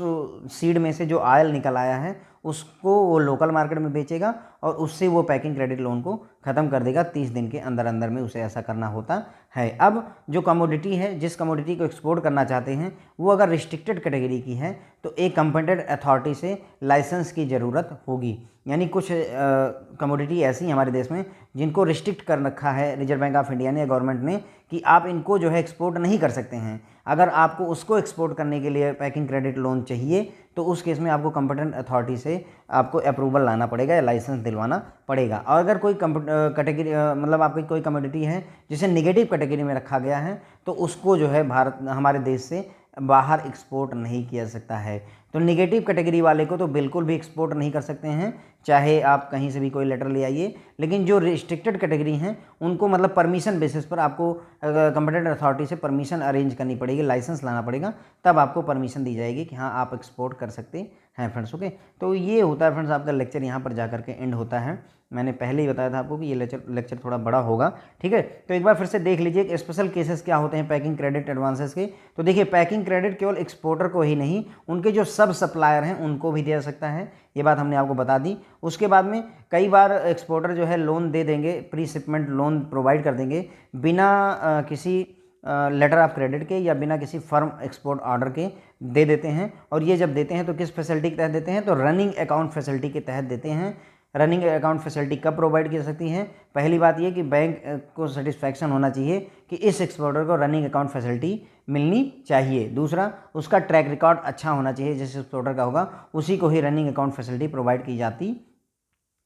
सीड में से जो ऑयल निकल आया है उसको वो लोकल मार्केट में बेचेगा और उससे वो पैकिंग क्रेडिट लोन को ख़त्म कर देगा 30 दिन के अंदर अंदर में, उसे ऐसा करना होता है। अब जो कमोडिटी है, जिस कमोडिटी को एक्सपोर्ट करना चाहते हैं, वो अगर रिस्ट्रिक्टेड कैटेगरी की है तो एक कंपीटेंट अथॉरिटी से लाइसेंस की ज़रूरत होगी। यानी कुछ कमोडिटी ऐसी हैं हमारे देश में जिनको रिस्ट्रिक्ट कर रखा है रिजर्व बैंक ऑफ इंडिया ने या गवर्नमेंट ने कि आप इनको जो है एक्सपोर्ट नहीं कर सकते हैं। अगर आपको उसको एक्सपोर्ट करने के लिए पैकिंग क्रेडिट लोन चाहिए तो उस केस में आपको कंपीटेंट अथॉरिटी से आपको अप्रूवल लाना पड़ेगा या लाइसेंस दिलवाना पड़ेगा। और अगर कोई कैटेगरी मतलब आपकी कोई कमोडिटी है जिसे नेगेटिव कैटेगरी में रखा गया है तो उसको जो है हमारे देश से बाहर एक्सपोर्ट नहीं किया जा सकता है। तो नेगेटिव कैटेगरी वाले को तो बिल्कुल भी एक्सपोर्ट नहीं कर सकते हैं, चाहे आप कहीं से भी कोई लेटर ले आइए। लेकिन जो रिस्ट्रिक्टेड कैटेगरी हैं उनको मतलब परमिशन बेसिस पर आपको कंपीटेंट अथॉरिटी से परमिशन अरेंज करनी पड़ेगी, लाइसेंस लाना पड़ेगा, तब आपको परमिशन दी जाएगी कि हाँ आप एक्सपोर्ट कर सकते हैं फ्रेंड्स। ओके, तो ये होता है फ्रेंड्स आपका लेक्चर यहाँ पर जा करके एंड होता है। मैंने पहले ही बताया था आपको कि ये लेक्चर थोड़ा बड़ा होगा, ठीक है। तो एक बार फिर से देख लीजिए कि स्पेशल केसेस क्या होते हैं पैकिंग क्रेडिट एडवांसेस के। तो देखिए, पैकिंग क्रेडिट केवल एक्सपोर्टर को ही नहीं, उनके जो सब सप्लायर हैं उनको भी दिया जा सकता है, ये बात हमने आपको बता दी। उसके बाद में कई बार एक्सपोर्टर जो है लोन दे देंगे, प्री शिपमेंट लोन प्रोवाइड कर देंगे बिना किसी लेटर ऑफ क्रेडिट के या बिना किसी फर्म एक्सपोर्ट ऑर्डर के दे देते हैं। और ये जब देते हैं तो किस फैसिलिटी के तहत देते हैं, तो रनिंग अकाउंट फैसिलिटी के तहत देते हैं। रनिंग अकाउंट फैसिलिटी कब प्रोवाइड की जा सकती है? पहली बात ये कि बैंक को सेटिस्फैक्शन होना चाहिए कि इस एक्सपोर्टर को रनिंग अकाउंट फैसिलिटी मिलनी चाहिए। दूसरा, उसका ट्रैक रिकॉर्ड अच्छा होना चाहिए, जिस एक्सपोर्टर का होगा उसी को ही रनिंग अकाउंट फैसिलिटी प्रोवाइड की जाती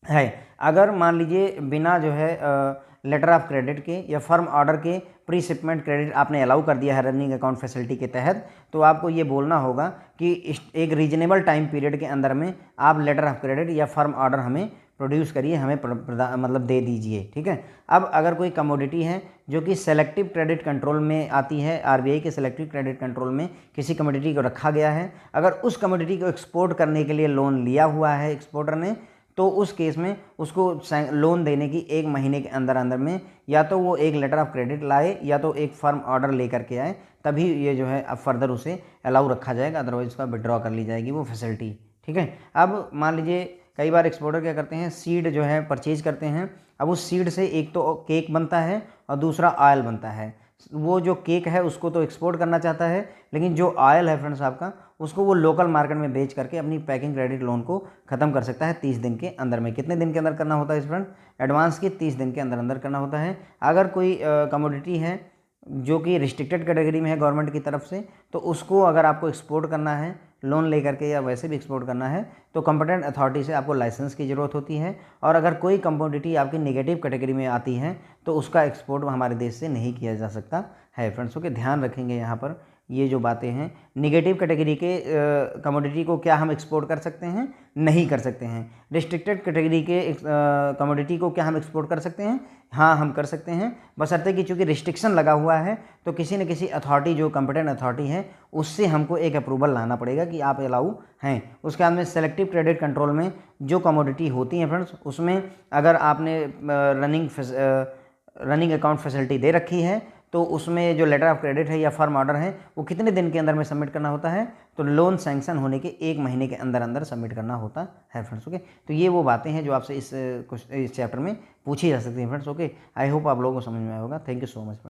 है। अगर मान लीजिए बिना जो है लेटर ऑफ क्रेडिट के या फर्म ऑर्डर के प्री शिपमेंट क्रेडिट आपने अलाउ कर दिया है रनिंग अकाउंट फैसिलिटी के तहत, तो आपको ये बोलना होगा कि एक रीजनेबल टाइम पीरियड के अंदर में आप लेटर ऑफ क्रेडिट या फर्म ऑर्डर हमें प्रोड्यूस करिए, हमें मतलब दे दीजिए, ठीक है। अब अगर कोई कमोडिटी है जो कि सेलेक्टिव क्रेडिट कंट्रोल में आती है, आरबीआई के सेलेक्टिव क्रेडिट कंट्रोल में किसी कमोडिटी को रखा गया है, अगर उस कमोडिटी को एक्सपोर्ट करने के लिए लोन लिया हुआ है एक्सपोर्टर ने, तो उस केस में उसको लोन देने की 1 महीने के अंदर अंदर में या तो वो एक लेटर ऑफ क्रेडिट लाए या तो एक फर्म ऑर्डर लेकर के आए, तभी ये जो है अब फर्दर उसे अलाउ रखा जाएगा, अदरवाइज उसका विड्रॉ कर ली जाएगी वो फैसिलिटी, ठीक है। अब मान लीजिए कई बार एक्सपोर्टर क्या करते हैं, सीड जो है परचेज करते हैं। अब उस सीड से एक तो केक बनता है और दूसरा ऑयल बनता है। वो जो केक है उसको तो एक्सपोर्ट करना चाहता है, लेकिन जो ऑयल है फ्रेंड्स आपका, उसको वो लोकल मार्केट में बेच करके अपनी पैकिंग क्रेडिट लोन को ख़त्म कर सकता है 30 दिन के अंदर में। कितने दिन के अंदर करना होता है इस फ्रेंड? एडवांस के 30 दिन के अंदर अंदर करना होता है। अगर कोई कमोडिटी है जो कि रिस्ट्रिक्टेड कैटेगरी में है गवर्नमेंट की तरफ से, तो उसको अगर आपको एक्सपोर्ट करना है लोन लेकर के या वैसे भी एक्सपोर्ट करना है तो कंपीटेंट अथॉरिटी से आपको लाइसेंस की ज़रूरत होती है। और अगर कोई कमोडिटी आपकी नेगेटिव कैटेगरी में आती है तो उसका एक्सपोर्ट हमारे देश से नहीं किया जा सकता है फ्रेंड्स। ओके, ध्यान रखेंगे यहाँ पर ये जो बातें हैं। नेगेटिव कैटेगरी के कमोडिटी को क्या हम एक्सपोर्ट कर सकते हैं? नहीं कर सकते हैं। रिस्ट्रिक्टेड कैटेगरी के कमोडिटी को क्या हम एक्सपोर्ट कर सकते हैं? हाँ, हम कर सकते हैं, बशर्ते कि चूँकि रिस्ट्रिक्शन लगा हुआ है तो किसी न किसी अथॉरिटी, जो कंपीटेंट अथॉरिटी है, उससे हमको एक अप्रूवल लाना पड़ेगा कि आप अलाउ हैं। उसके बाद में सेलेक्टिव क्रेडिट कंट्रोल में जो कमोडिटी होती हैं फ्रेंड्स, उसमें अगर आपने रनिंग अकाउंट फैसिलिटी दे रखी है तो उसमें जो लेटर ऑफ क्रेडिट है या फर्म ऑर्डर है वो कितने दिन के अंदर में सबमिट करना होता है? तो लोन सैंक्शन होने के 1 महीने के अंदर अंदर सबमिट करना होता है फ्रेंड्स। ओके, तो ये वो बातें हैं जो आपसे इस चैप्टर में पूछी जा सकती हैं फ्रेंड्स। ओके, आई होप आप लोगों को समझ में आया होगा। Thank you so much.